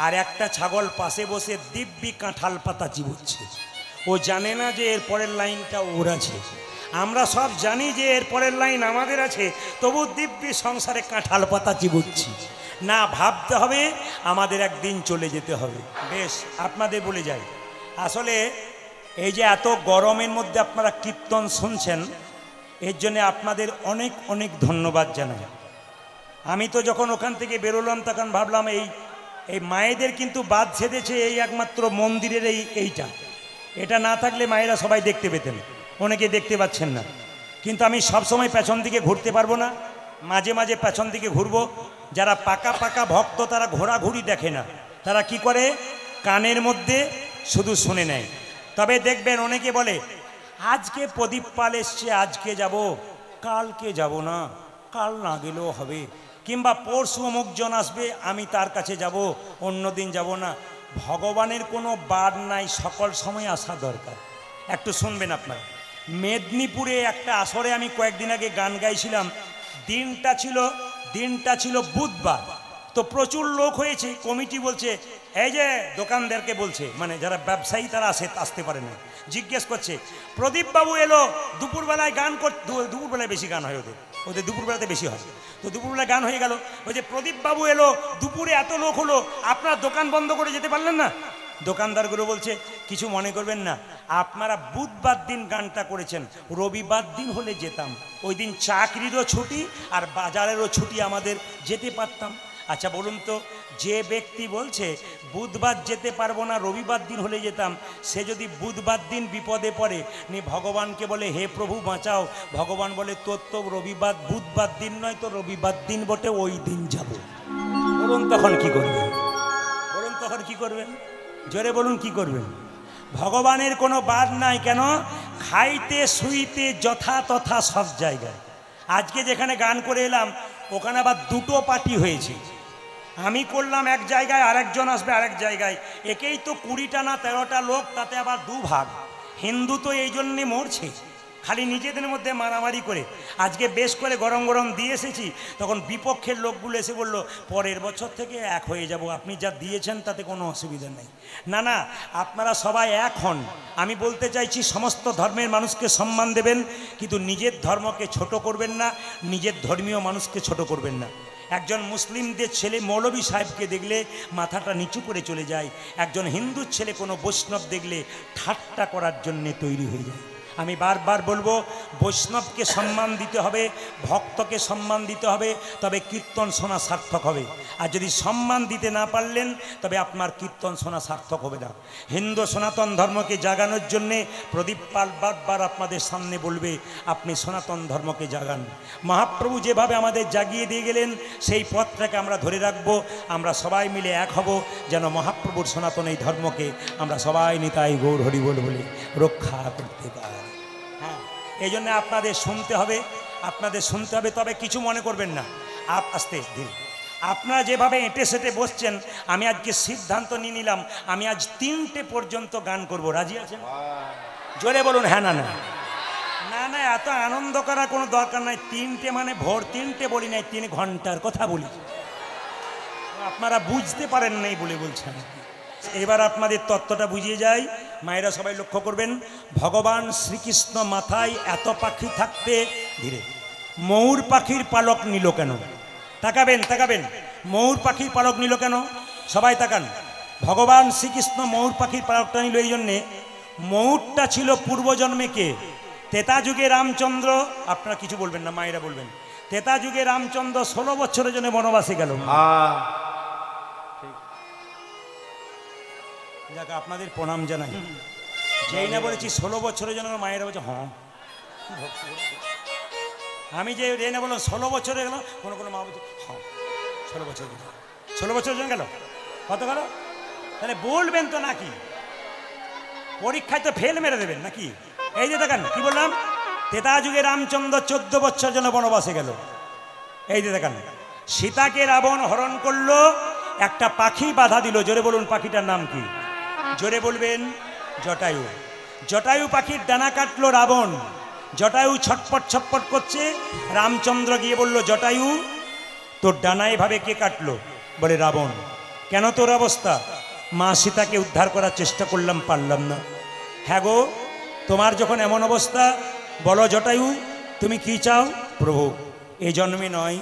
আর একটা ছাগল পাশে বসে দিব্যি কাঁঠাল পাতা চিবোচ্ছে। ও জানে না যে এর পরের লাইনটা ওর আছে। আমরা সব জানি যে এর পরের লাইন আমাদের আছে, তবু দিব্যি সংসারে কাঁঠাল পাতা চিবোচ্ছি। না, ভাবতে হবে আমাদের একদিন চলে যেতে হবে। বেশ, আপনাদের বলে যাই, আসলে এই যে এত গরমের মধ্যে আপনারা কীর্তন শুনছেন, এর জন্য আপনাদের অনেক অনেক ধন্যবাদ জানাই। আমি তো যখন ওখান থেকে বেরোলাম তখন ভাবলাম এই মায়েদের কিন্তু বাদ ছেড়েছে এই একমাত্র মন্দিরের এইটা। এটা না থাকলে মায়েরা সবাই দেখতে পেতেন, অনেকে দেখতে পাচ্ছেন না। কিন্তু আমি সব সময় পেছন দিকে ঘুরতে পারবো না, মাঝে মাঝে পেছন দিকে ঘুরবো। যারা পাকা ভক্ত তারা ঘোরাঘুরি দেখে না, তারা কি করে কানের মধ্যে শুধু শুনে নেয়। তবে দেখবেন অনেকে বলে আজকে প্রদীপ পাল এসছে, আজকে যাব, কালকে যাব না, কাল না গেলেও হবে, কিংবা পরশু অমুকজন আসবে আমি তার কাছে যাব, অন্যদিন যাব না। ভগবানের কোনো বার নাই, সকল সময় আসা দরকার। একটু শুনবেন আপনারা। মেদিনীপুরে একটা আসরে আমি কয়েকদিন আগে গান গাইছিলাম। দিনটা ছিল বুধবার। তো প্রচুর লোক হয়েছে। কমিটি বলছে, এই যে দোকানদারকে বলছে, মানে যারা ব্যবসায়ী তারা আসতে পারে না, জিজ্ঞেস করছে প্রদীপ বাবু এলো, দুপুরবেলায় গান দুপুরবেলায় বেশি গান হয় ওদের দুপুরবেলাতে বেশি হয়। তো দুপুরবেলায় গান হয়ে গেল, ওই যে প্রদীপ বাবু এলো, দুপুরে এত লোক হলো, আপনারা দোকান বন্ধ করে যেতে পারলেন না? দোকানদারগুলো বলছে কিছু মনে করবেন না, আপনারা বুধবার দিন গানটা করেছেন, রবিবার দিন হলে যেতাম, ওই দিন চাকরিরও ছুটি আর বাজারেরও ছুটি, আমাদের যেতে পারতাম। আচ্ছা বলুন তো, যে ব্যক্তি বলছে বুধবার যেতে পারবো না, রবিবার দিন হলে যেতাম, সে যদি বুধবার দিন বিপদে পড়ে নি ভগবানকে বলে হে প্রভু বাঁচাও, ভগবান বলে তোর তো বুধবার দিন নয়, তো রবিবার দিন বটে, ওই দিন যাব। বলুন তখন কি করবেন? জোরে বলুন কি করবেন? ভগবানের কোনো বার নাই। কেন? খাইতে শুইতে যথা তথা সব জায়গায়। আজকে যেখানে গান করে এলাম ওখানে আবার দুটো পার্টি হয়েছে। আমি করলাম এক জায়গায়, আরেকজন আসবে আরেক জায়গায়, একেই তো 20টা না 13টা লোক, তাতে আবার দুভাগ। হিন্দু তো এই জন্যে মরছে, খালি নিজেদের মধ্যে মারামারি করে। আজকে বেশ করে গরম গরম দিয়ে এসেছি, তখন বিপক্ষের লোকগুলো এসে বললো পরের বছর থেকে এক হয়ে যাব, আপনি যা দিয়েছেন তাতে কোনো অসুবিধা নেই। না, আপনারা সবাই এক হন। আমি বলতে চাইছি সমস্ত ধর্মের মানুষকে সম্মান দেবেন, কিন্তু নিজের ধর্মকে ছোট করবেন না, নিজের ধর্মীয় মানুষকে ছোট করবেন না। একজন মুসলিমদের ছেলে মৌলভী সাহেবকে দেখলে মাথাটা নিচু করে চলে যায়, একজন হিন্দুর ছেলে কোনো বৈষ্ণব দেখলে ঠাট্টা করার জন্যে তৈরি হয়ে যায়। আমি বারবার বলবো, বৈষ্ণবকে সম্মান দিতে হবে, ভক্তকে সম্মান দিতে হবে, তবে কীর্তন শোনা সার্থক হবে। আর যদি সম্মান দিতে না পারলেন তবে আপনার কীর্তন শোনা সার্থক হবে না। হিন্দু সনাতন ধর্মকে জাগানোর জন্যে প্রদীপ পাল বারবার আপনাদের সামনে বলবে আপনি সনাতন ধর্মকে জাগান। মহাপ্রভু যেভাবে আমাদের জাগিয়ে দিয়ে গেলেন সেই পথটাকে আমরা ধরে রাখবো। আমরা সবাই মিলে এক হব, যেন মহাপ্রভুর সনাতন এই ধর্মকে আমরা সবাই নিতাই গৌর হরি বল বলে রক্ষা করতে পারি। এই জন্য আপনাদের শুনতে হবে, তবে কিছু মনে করবেন না। আস্তে ধীরে আপনারা যেভাবে এঁটে সেটে বসছেন, আমি আজকে সিদ্ধান্ত নিয়ে নিলাম, আমি আজ 3টে পর্যন্ত গান করব। রাজি আছেন? জোরে বলুন হ্যাঁ না। না, এত আনন্দ করার কোনো দরকার নাই। 3টে মানে ভোর 3টে বলি নাই, 3 ঘন্টার কথা বলি। আপনারা বুঝতে পারেন নাই বলে বলছেন। এবার আপনাদের তত্ত্বটা বুঝিয়ে যায়। মায়েরা সবাই লক্ষ্য করবেন, ভগবান শ্রীকৃষ্ণ মাথায় এত পাখি থাকতে ধীরে ময়ূর পাখির পালক নিল কেন? তাকাবেন, ময়ূর পাখির পালক নিল কেন? সবাই তাকান। ভগবান শ্রীকৃষ্ণ ময়ূর পাখির পালকটা নিল এই জন্যে, ময়ূরটা ছিল পূর্বজন্মে কে? ত্রেতা যুগে রামচন্দ্র। আপনারা কিছু বলবেন না, মায়েরা বলবেন। ত্রেতা যুগে রামচন্দ্র 16 বছরের জন্য বনবাসে গেল। যাকে আপনাদের প্রণাম জানাই। যেই না বলেছি 16 বছরের জন্য, মায়েরা বলছে হ্যাঁ। আমি যে রেনা বললাম 16 বছরে গেল, কোনো মা বলছে হ্যাঁ 16 বছরের জন্য গেল। কত গেল? তাহলে বলবেন তো নাকি? পরীক্ষায় তো ফেল মেরে দেবেন নাকি? এই যে দেখেন কি বললাম, ত্রেতা যুগে রামচন্দ্র 14 বছর জন্য বনবাসে গেল। এই যে দেখেন, সীতাকে রাবণ হরণ করলো, একটা পাখি বাধা দিল। জোরে বলুন পাখিটার নাম কি? জোরে বলবেন। জটায়ু। জটায়ু পাখির ডানা কাটলো রাবণ। জটায়ু ছটপট করছে। রামচন্দ্র গিয়ে বলল, জটায়ু তোর ডানা এভাবে কে কাটলো? বলে রাবণ। কেন তোর অবস্থা? মা সীতাকে উদ্ধার করার চেষ্টা করলাম, পারলাম না। হ্যাঁ গো, তোমার যখন এমন অবস্থা, বলো জটায়ু তুমি কি চাও? প্রভু এই জন্মে নয়,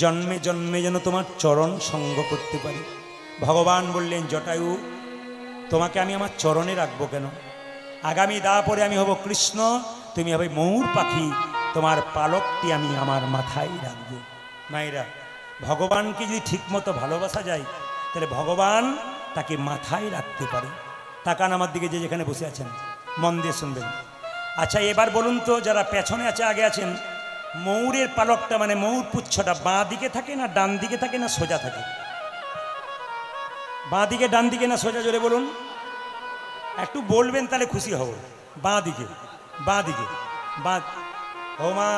জন্মে জন্মে যেন তোমার চরণ সঙ্গ করতে পারি। ভগবান বললেন, জটায়ু তোমাকে আমি আমার চরণে রাখবো কেন? আগামী পরে আমি হব কৃষ্ণ, তুমি হবে ময়ূর পাখি, তোমার পালকটি আমি আমার মাথায় রাখবো। মায়েরা, ভগবানকে যদি ঠিকমতো ভালোবাসা যায় তাহলে ভগবান তাকে মাথায় রাখতে পারে। তাকান আমার দিকে, যে যেখানে বসে আছেন মন দিয়ে শুনবেন। আচ্ছা এবার বলুন তো, যারা পেছনে আছে আগে আছেন, ময়ূরের পালকটা মানে ময়ূর পুচ্ছটা বাঁ দিকে থাকে না ডান দিকে থাকে না সোজা থাকে? বাঁ দিকে, ডান দিকে না সোজা? জোরে বলুন, একটু বলবেন তাহলে খুশি হব। বাঁ দিকে। বাঁ দিকে, বাঁ। ও মা,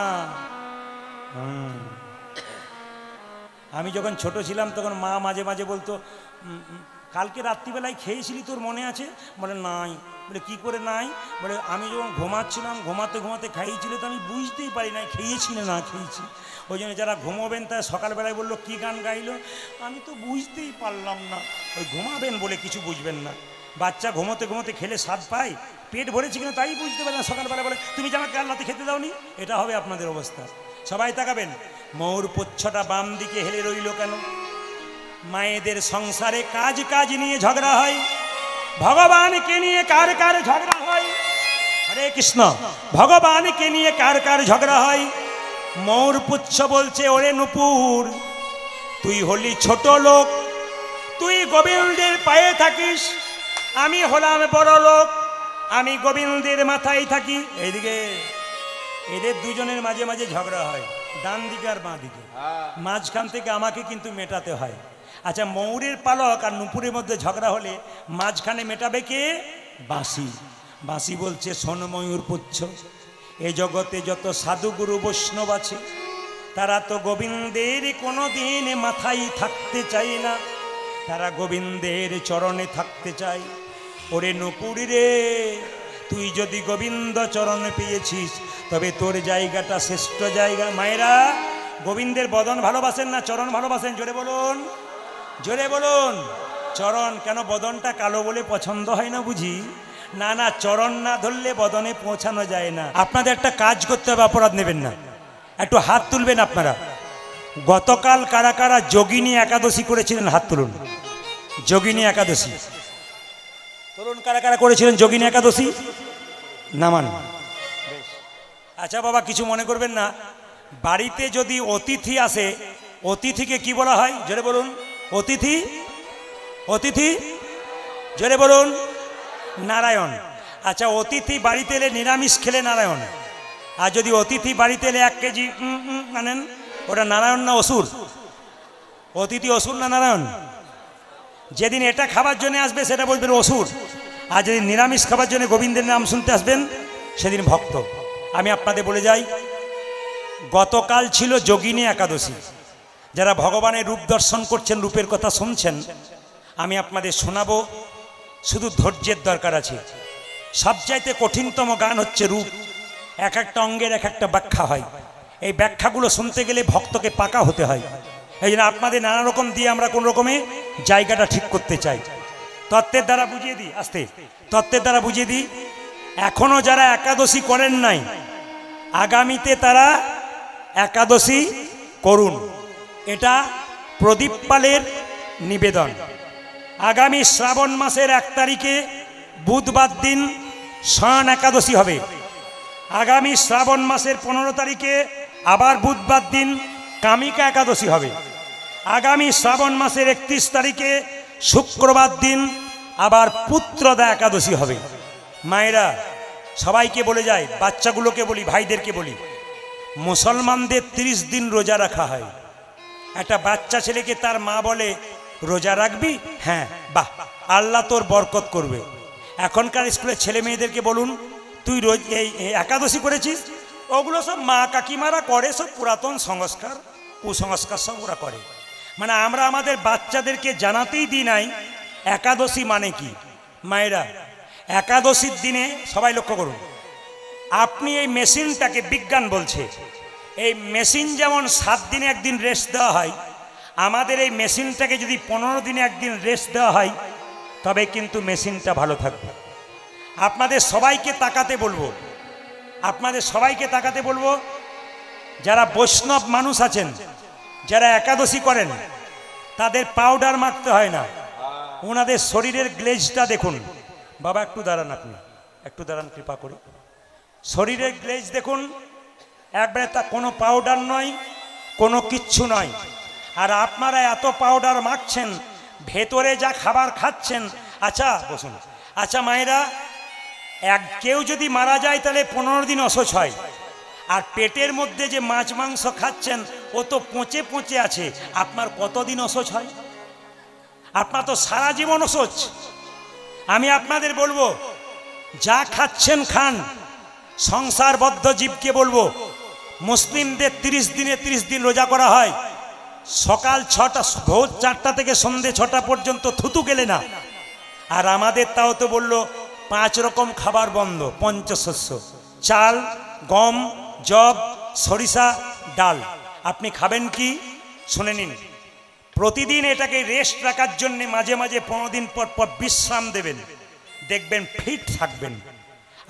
আমি যখন ছোট ছিলাম তখন মা মাঝে মাঝে বলতো, কালকে রাত্রিবেলায় খেয়েছিলি, তোর মনে আছে? বলে নাই। বলে কি করে নাই? বলে আমি যখন ঘুমাচ্ছিলাম, ঘুমাতে ঘুমাতে খাইয়েছিল, তো আমি বুঝতেই পারি না খেয়েছি না না খেয়েছি। ওই জন্য যারা ঘুমোবেন তারা সকালবেলায় বললো কী গান গাইলো, আমি তো বুঝতেই পারলাম না। ওই ঘুমাবেন বলে কিছু বুঝবেন না। বাচ্চা ঘুমোতে ঘুমোতে খেলে স্বাদ পায়, পেট ভরেছে কিনা তাই বুঝতে পারে না। সকালবেলা বলে তুমি যে আমাকে রাতে খেতে দাওনি, এটা হবে আপনাদের অবস্থা। সবাই তাকাবেন। ময়ূর পুচ্ছটা বাম দিকে হেলে রইল কেন? মায়েদের সংসারে কাজ কাজ নিয়ে ঝগড়া হয়, ভগবানকে নিয়ে কার কার ঝগড়া হয়? হরে কৃষ্ণ। ভগবানকে নিয়ে কার কার ঝগড়া হয়? ময়ূর পুচ্ছ বলছে, ওরে নুপুর, তুই হলি ছোট লোক, তুই গোবিন্দের পায়ে থাকিস, আমি হলাম বড় লোক, আমি গোবিন্দের মাথায় থাকি। এইদিকে এদের দুজনের মাঝে মাঝে ঝগড়া হয়, ডান দিকে আর বাঁ দিকে। মাঝখান থেকে আমাকে কিন্তু মেটাতে হয়। আচ্ছা, ময়ূরের পালক আর নুপুরের মধ্যে ঝগড়া হলে মাঝখানে মেটাবে কে? বাঁশি। বাঁশি বলছে, শোন ময়ূর পুচ্ছ, এ জগতে যত সাধুগুরু বৈষ্ণব আছে তারা তো গোবিন্দের কোনো দিন মাথায় থাকতে চায় না, তারা গোবিন্দের চরণে থাকতে চায়। ওরে নুপুরি রে, তুই যদি গোবিন্দ চরণে পেয়েছিস তবে তোর জায়গাটা শ্রেষ্ঠ জায়গা। মায়েরা গোবিন্দের বদন ভালোবাসেন না চরণ ভালোবাসেন? জোরে বলুন, জোরে বলুন। চরণ কেন? বদনটা কালো বলে পছন্দ হয় না বুঝি? না না, চরণ না ধরলে বদনে পৌঁছানো যায় না। আপনাদের একটা কাজ করতে হবে, অপরাধ নেবেন না, একটু হাত তুলবেন আপনারা। গতকাল কারা কারা যোগিনী একাদশী করেছিলেন? হাত তুলুন। যোগিনী একাদশী তুলুন। কারা কারা করেছিলেন যোগিনী একাদশী? নামান। আচ্ছা বাবা, কিছু মনে করবেন না। বাড়িতে যদি অতিথি আসে, অতিথিকে কি বলা হয়? জোরে বলুন। অতিথি, অতিথি, জোরে বলুন। নারায়ণ। আচ্ছা, অতিথি বাড়িতে এলে নিরামিষ খেলে নারায়ণ, আর যদি অতিথি বাড়িতে এলে 1 কেজি আনেন, ওটা নারায়ণ না অসুর? অতিথি অসুর না নারায়ণ? যেদিন এটা খাবার জন্য আসবে সেটা বলবেন অসুর, আর যেদিন নিরামিষ খাবার জন্য গোবিন্দের নাম শুনতে আসবেন সেদিন ভক্ত। আমি আপনাদের বলে যাই, গতকাল ছিল যোগিনী একাদশী। যারা ভগবানের রূপ দর্শন করছেন, রূপের কথা শুনছেন, আমি আপনাদের শোনাবো। শুধু ধৈর্যের দরকার আছে। সবচাইতে কঠিনতম গান হচ্ছে রূপ। এক একটা অঙ্গের এক একটা ব্যাখ্যা হয়। এই ব্যাখ্যাগুলো শুনতে গেলে ভক্তকে পাকা হতে হয়। এই জন্য আপনাদের নানা রকম দিয়ে আমরা কোন রকমে জায়গাটা ঠিক করতে চাই। তত্ত্বের দ্বারা বুঝিয়ে দিই, আস্তে তত্ত্বের দ্বারা বুঝিয়ে দিই। এখনো যারা একাদশী করেন নাই, আগামীতে তারা একাদশী করুন। এটা প্রদীপ পালের নিবেদন। আগামী শ্রাবণ মাসের 1 তারিখে বুধবার দিন শয়ন একাদশী হবে। আগামী শ্রাবণ মাসের 15 তারিখে আবার বুধবার দিন কামিকা একাদশী হবে। আগামী শ্রাবণ মাসের 31 তারিখে শুক্রবার দিন আবার পুত্রদা একাদশী হবে। মায়েরা সবাইকে বলে যায়, বাচ্চাগুলোকে বলি, ভাইদেরকে বলি, মুসলমানদের 30 দিন রোজা রাখা হয়। একটা বাচ্চা ছেলেকে তার মা বলে, রোজা রাখবি? হ্যাঁ, বাহ, আল্লাহ তোর বরকত করবে। এখনকার স্কুলের ছেলে মেয়েদেরকে বলুন, তুই রোজ এই একাদশী করেছিস? ওগুলো সব মা কাকিমারা করে, সব পুরাতন সংস্কার, কুসংস্কার সব ওরা করে। মানে আমরা আমাদের বাচ্চাদেরকে জানাতেই দিই নাই একাদশী মানে কি। মায়েরা, একাদশীর দিনে সবাই লক্ষ্য করুন, আপনি এই মেশিনটাকে, বিজ্ঞান বলছে এই মেশিন যেমন 7 দিনে একদিন রেস্ট দেওয়া হয়, আমাদের এই মেশিনটাকে যদি 15 দিনে একদিন রেস্ট দেওয়া হয় তবে কিন্তু মেশিনটা ভালো থাকবে। আপনাদের সবাইকে তাকাতে বলবো, আপনাদের সবাইকে তাকাতে বলবো, যারা বৈষ্ণব মানুষ আছেন, যারা একাদশী করেন, তাদের পাউডার মাখতে হয় না। ওনাদের শরীরের গ্লেজটা দেখুন। বাবা একটু দাঁড়ান, আপনি একটু দাঁড়ান কৃপা করে। শরীরের গ্লেজ দেখুন, একবারে তা কোনো পাউডার নয়, কোনো কিচ্ছু নয়। আর আপনারা এত পাউডার মাখছেন, ভেতরে যা খাবার খাচ্ছেন। আচ্ছা বসুন। আচ্ছা মায়েরা, কেউ যদি মারা যায় তাহলে 15 দিন অশৌচ হয়, আর পেটের মধ্যে যে মাছ মাংস খাচ্ছেন ও তো পচে পচে আছে, আপনার কতদিন অশৌচ হয়? আপনার তো সারা জীবন অশৌচ। আমি আপনাদের বলবো, যা খাচ্ছেন খান, সংসারবদ্ধ জীবকে বলবো, মুসলিমদের 30 দিনে 30 দিন রোজা করা হয়। সকাল 6টা ভোর 4টা থেকে সন্ধে 6টা পর্যন্ত থুতু গেলে না। আর আমাদের তাও তো বললো 5 রকম খাবার বন্ধ, পঞ্চশস্য, চাল, গম, জব, সরিষা, ডাল। আপনি খাবেন কি? শুনে নিন। প্রতিদিন এটাকে রেস্ট রাখার জন্য মাঝে মাঝে 15 দিন পর পর বিশ্রাম দেবেন, দেখবেন ফিট থাকবেন।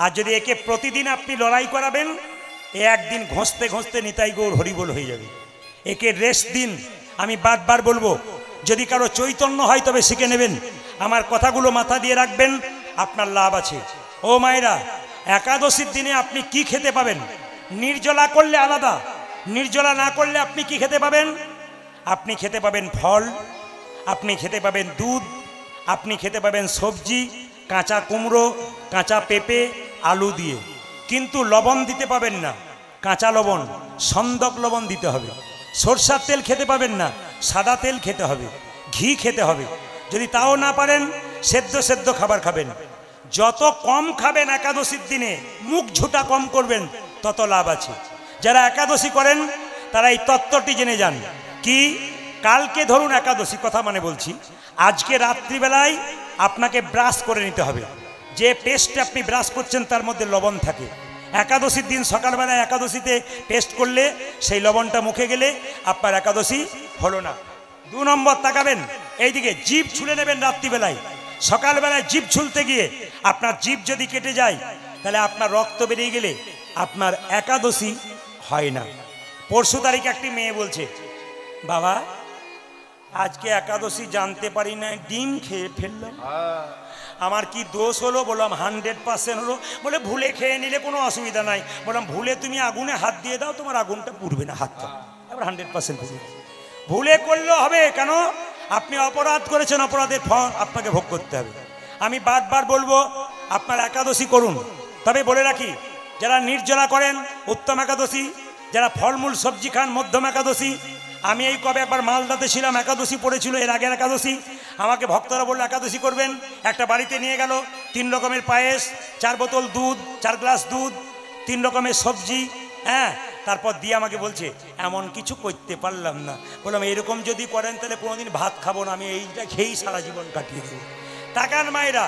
আর যদি একে প্রতিদিন আপনি লড়াই করাবেন, এ একদিন ঘষতে ঘষতে নিতাই গৌর হরিবোল হয়ে যাবে। একে রেস্ট দিন। আমি বারবার বলবো, যদি কারো চৈতন্য হয় তবে শিখে নেবেন। আমার কথাগুলো মাথা দিয়ে রাখবেন, আপনার লাভ আছে। ও মায়েরা, একাদশীর দিনে আপনি কি খেতে পাবেন? নির্জলা করলে আলাদা, নির্জলা না করলে আপনি কি খেতে পাবেন? আপনি খেতে পাবেন ফল, আপনি খেতে পাবেন দুধ, আপনি খেতে পাবেন সবজি, কাঁচা কুমড়ো, কাঁচা পেঁপে, আলু দিয়ে। কিন্তু লবণ দিতে পাবেন না, কাঁচা লবণ, সন্দক লবণ দিতে হবে। সরষার তেল খেতে পাবেন না, সাদা তেল খেতে হবে, ঘি খেতে হবে। যদি তাও না পারেন, সেদ্ধ সেদ্ধ খাবার খাবেন। যত কম খাবেন একাদশীর দিনে, মুখ ঝুটা কম করবেন, তত লাভ আছে। যারা একাদশী করেন তারা এই তত্ত্বটি জেনে যান। কি? কালকে ধরুন একাদশী, কথা মানে বলছি, আজকে রাত্রিবেলায় আপনাকে ব্রাশ করে নিতে হবে। যে পেস্টে আপনি ব্রাশ করছেন তার মধ্যে লবণ থাকে। একাদশীর দিন সকালবেলায় একাদশীতে পেস্ট করলে সেই লবণটা মুখে গেলে আপনার একাদশী হলো না। 2 নম্বর তাকাবেন এইদিকে, জিভ ছুলে নেবেন রাত্রিবেলায়। সকালবেলায় জিভ ছুলতে গিয়ে আপনার জিভ যদি কেটে যায়, তাহলে আপনার রক্ত বেরিয়ে গেলে আপনার একাদশী হয় না। পরশু তারিখে একটি মেয়ে বলছে, বাবা আজকে একাদশী জানতে পারি না, ডিম খেয়ে ফেললাম, আমার কি দোষ হলো? বললাম 100% হলো। বলে ভুলে খেয়ে নিলে কোনো অসুবিধা নাই। বললাম ভুলে তুমি আগুনে হাত দিয়ে দাও, তোমার আগুনটা পুড়বে না, হাতটা আবার 100% পুড়বে। ভুলে করলেও হবে কেন? আপনি অপরাধ করেছেন, অপরাধের ফল আপনাকে ভোগ করতে হবে। আমি বারবার বলবো, আপনার একাদশী করুন। তবে বলে রাখি, যারা নির্জলা করেন উত্তম একাদশী, যারা ফলমূল সবজি খান মধ্যম একাদশী। আমি এই কবে একবার মালদাতে ছিলাম, একাদশী পড়েছিল, এর আগের একাদশী। আমাকে ভক্তরা বললো একাদশী করবেন। একটা বাড়িতে নিয়ে গেল, 3 রকমের পায়েস, 4 বোতল দুধ, 4 গ্লাস দুধ, 3 রকমের সবজি, হ্যাঁ। তারপর দিয়ে আমাকে বলছে এমন কিছু করতে পারলাম না। বললাম এরকম যদি করেন তাহলে কোনোদিন ভাত খাবো না, আমি এইটা খেয়েই সারা জীবন কাটিয়ে দেবো। তাকান মায়েরা,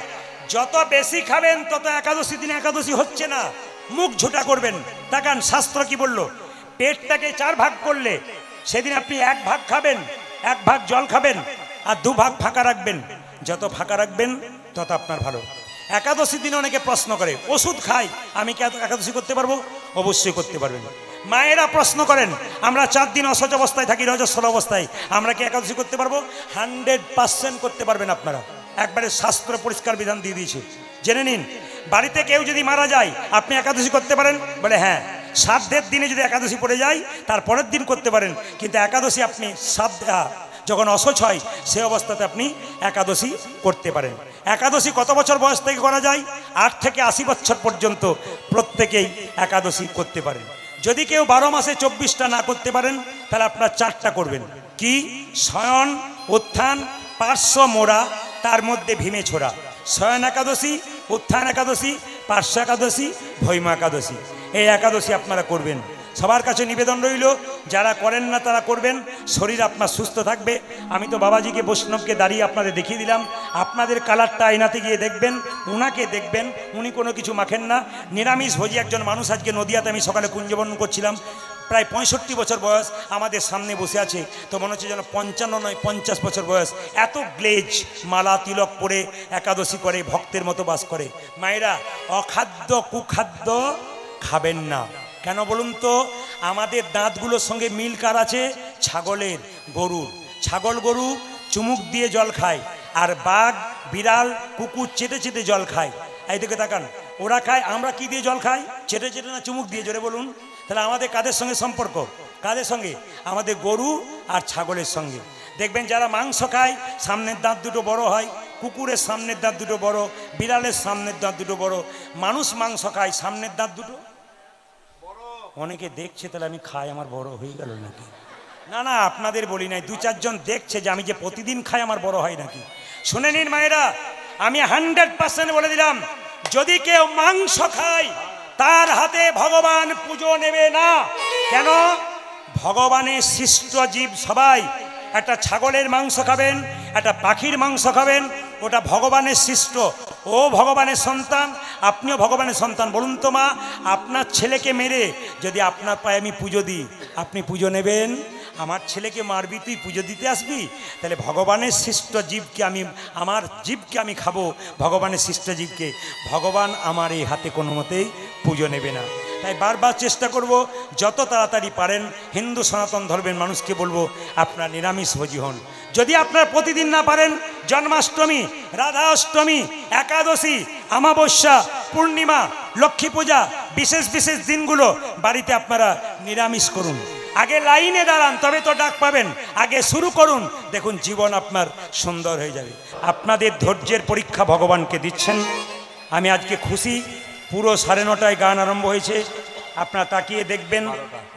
যত বেশি খাবেন তত একাদশী দিনে একাদশী হচ্ছে না, মুখ ঝোটা করবেন। তাকান শাস্ত্র কি বলল, পেটটাকে 4 ভাগ করলে সেদিন আপনি 1 ভাগ খাবেন, 1 ভাগ জল খাবেন, আর 2 ভাগ ফাঁকা রাখবেন। যত ফাঁকা রাখবেন তত আপনার ভালো। একাদশীর দিনে অনেকে প্রশ্ন করে, ওষুধ খাই, আমি কি একাদশী করতে পারবো? অবশ্যই করতে পারবেন। মায়েরা প্রশ্ন করেন, আমরা 4 দিন অসহজ অবস্থায় থাকি, রজস্বল অবস্থায়, আমরা কি একাদশী করতে পারবো? 100% করতে পারবেন আপনারা। একবারে শাস্ত্র পরিষ্কার বিধান দিয়ে দিয়েছে, জেনে নিন। বাড়িতে কেউ যদি মারা যায়, আপনি একাদশী করতে পারেন? বলে হ্যাঁ। শ্রাদ্ধের দিনে যদি একাদশী পড়ে যায়, তার পরের দিন করতে পারেন, কিন্তু একাদশী আপনি যখন অসহজ হয় সে অবস্থাতে আপনি একাদশী করতে পারেন। একাদশী কত বছর বয়স থেকে করা যায়? 8 থেকে 80 বছর পর্যন্ত প্রত্যেকেই একাদশী করতে পারেন। যদি কেউ 12 মাসে 24টা না করতে পারেন, তাহলে আপনার 4টা করবেন। কি? শয়ন, উত্থান, পার্শ্ব মোড়া, তার মধ্যে ভীমে ছোড়া। শয়ন একাদশী, উত্থান একাদশী, পার্শ্ব একাদশী, ভৈমা একাদশী। এই একাদশী আপনারা করবেন। সবার কাছে নিবেদন রইল, যারা করেন না তারা করবেন, শরীর আপনার সুস্থ থাকবে। আমি তো বাবাজিকে বৈষ্ণবকে দাঁড়িয়ে আপনাদের দেখিয়ে দিলাম, আপনাদের কালারটা আয়নাতে গিয়ে দেখবেন, উনাকে দেখবেন, উনি কোনো কিছু মাখেন না, নিরামিষ ভোজী একজন মানুষ। আজকে নদিয়াতে আমি সকালে কুঞ্জবর্ণন করছিলাম, প্রায় 65 বছর বয়স, আমাদের সামনে বসে আছে, তো মনে হচ্ছে যেন 55 নয় 50 বছর বয়স। এত গ্লেজ, মালা তিলক পরে একাদশী করে, ভক্তের মতো বাস করে। মায়েরা, অখাদ্য কুখাদ্য খাবেন না। কেন বলুন তো? আমাদের দাঁতগুলোর সঙ্গে মিল কার আছে? ছাগলের, গরুর। ছাগল গরু চুমুক দিয়ে জল খায়, আর বাঘ, বিড়াল, কুকুর চেটে চেটে জল খায়। এই দিকে তাকান, ওরা খায়, আমরা কি দিয়ে জল খাই? চেটে চেটে না চুমুক দিয়ে? জোরে বলুন। তাহলে আমাদের কাদের সঙ্গে সম্পর্ক? কাদের সঙ্গে? আমাদের গরু আর ছাগলের সঙ্গে। দেখবেন যারা মাংস খায় সামনের দাঁত দুটো বড় হয়, কুকুরের সামনের দাঁত দুটো বড়, বিড়ালের সামনের দাঁত দুটো বড়। মানুষ মাংস খায়, সামনের দাঁত দুটো অনেকে দেখছে, তাহলে আমি খাই, আমার বড় হয়ে গেল নাকি? না না, আপনাদের বলি নাই, 2-4 জন দেখছে যে আমি যে প্রতিদিন খাই আমার বড় হয় নাকি। শুনে নিন মায়েরা, আমি 100% বলে দিলাম, যদি কেউ মাংস খায় তার হাতে ভগবান পুজো নেবে না। কেন? ভগবানের সৃষ্ট জীব সবাই। একটা ছাগলের মাংস খাবেন, একটা পাখির মাংস খাবেন, ওটা ভগবানের সৃষ্ট। ও ভগবানের সন্তান, আপনিও ভগবানের সন্তান। বলুন তো মা, আপনার ছেলেকে মেরে যদি আপনার পায়ে আমি পুজো দিই, আপনি পুজো নেবেন? আমার ছেলেকে মারবি, তুই পুজো দিতে আসবি? তাহলে ভগবানের সৃষ্ট জীবকে আমি, আমার জীবকে আমি খাবো, ভগবানের সৃষ্ট জীবকে। ভগবান আমার এই হাতে কোনো মতেই পুজো নেবে না। তাই বারবার চেষ্টা করব, যত তাড়াতাড়ি পারেন হিন্দু সনাতন ধর্মের মানুষকে বলবো আপনার নিরামিষভোজী হন। যদি আপনার প্রতিদিন না পারেন, জন্মাষ্টমী, রাধা অষ্টমী, একাদশী, অমাবস্যা, পূর্ণিমা, লক্ষ্মী পূজা, বিশেষ বিশেষ দিনগুলো বাড়িতে আপনারা নিরামিষ করুন। আগে লাইনে দাঁড়ান, তবে তো ডাক পাবেন। আগে শুরু করুন, দেখুন জীবন আপনার সুন্দর হয়ে যাবে। আপনাদের ধৈর্যের পরীক্ষা ভগবানকে দিচ্ছেন। আমি আজকে খুশি। পুরো 9:30 গান আরম্ভ হয়েছে। আপনারা তাকিয়ে দেখবেন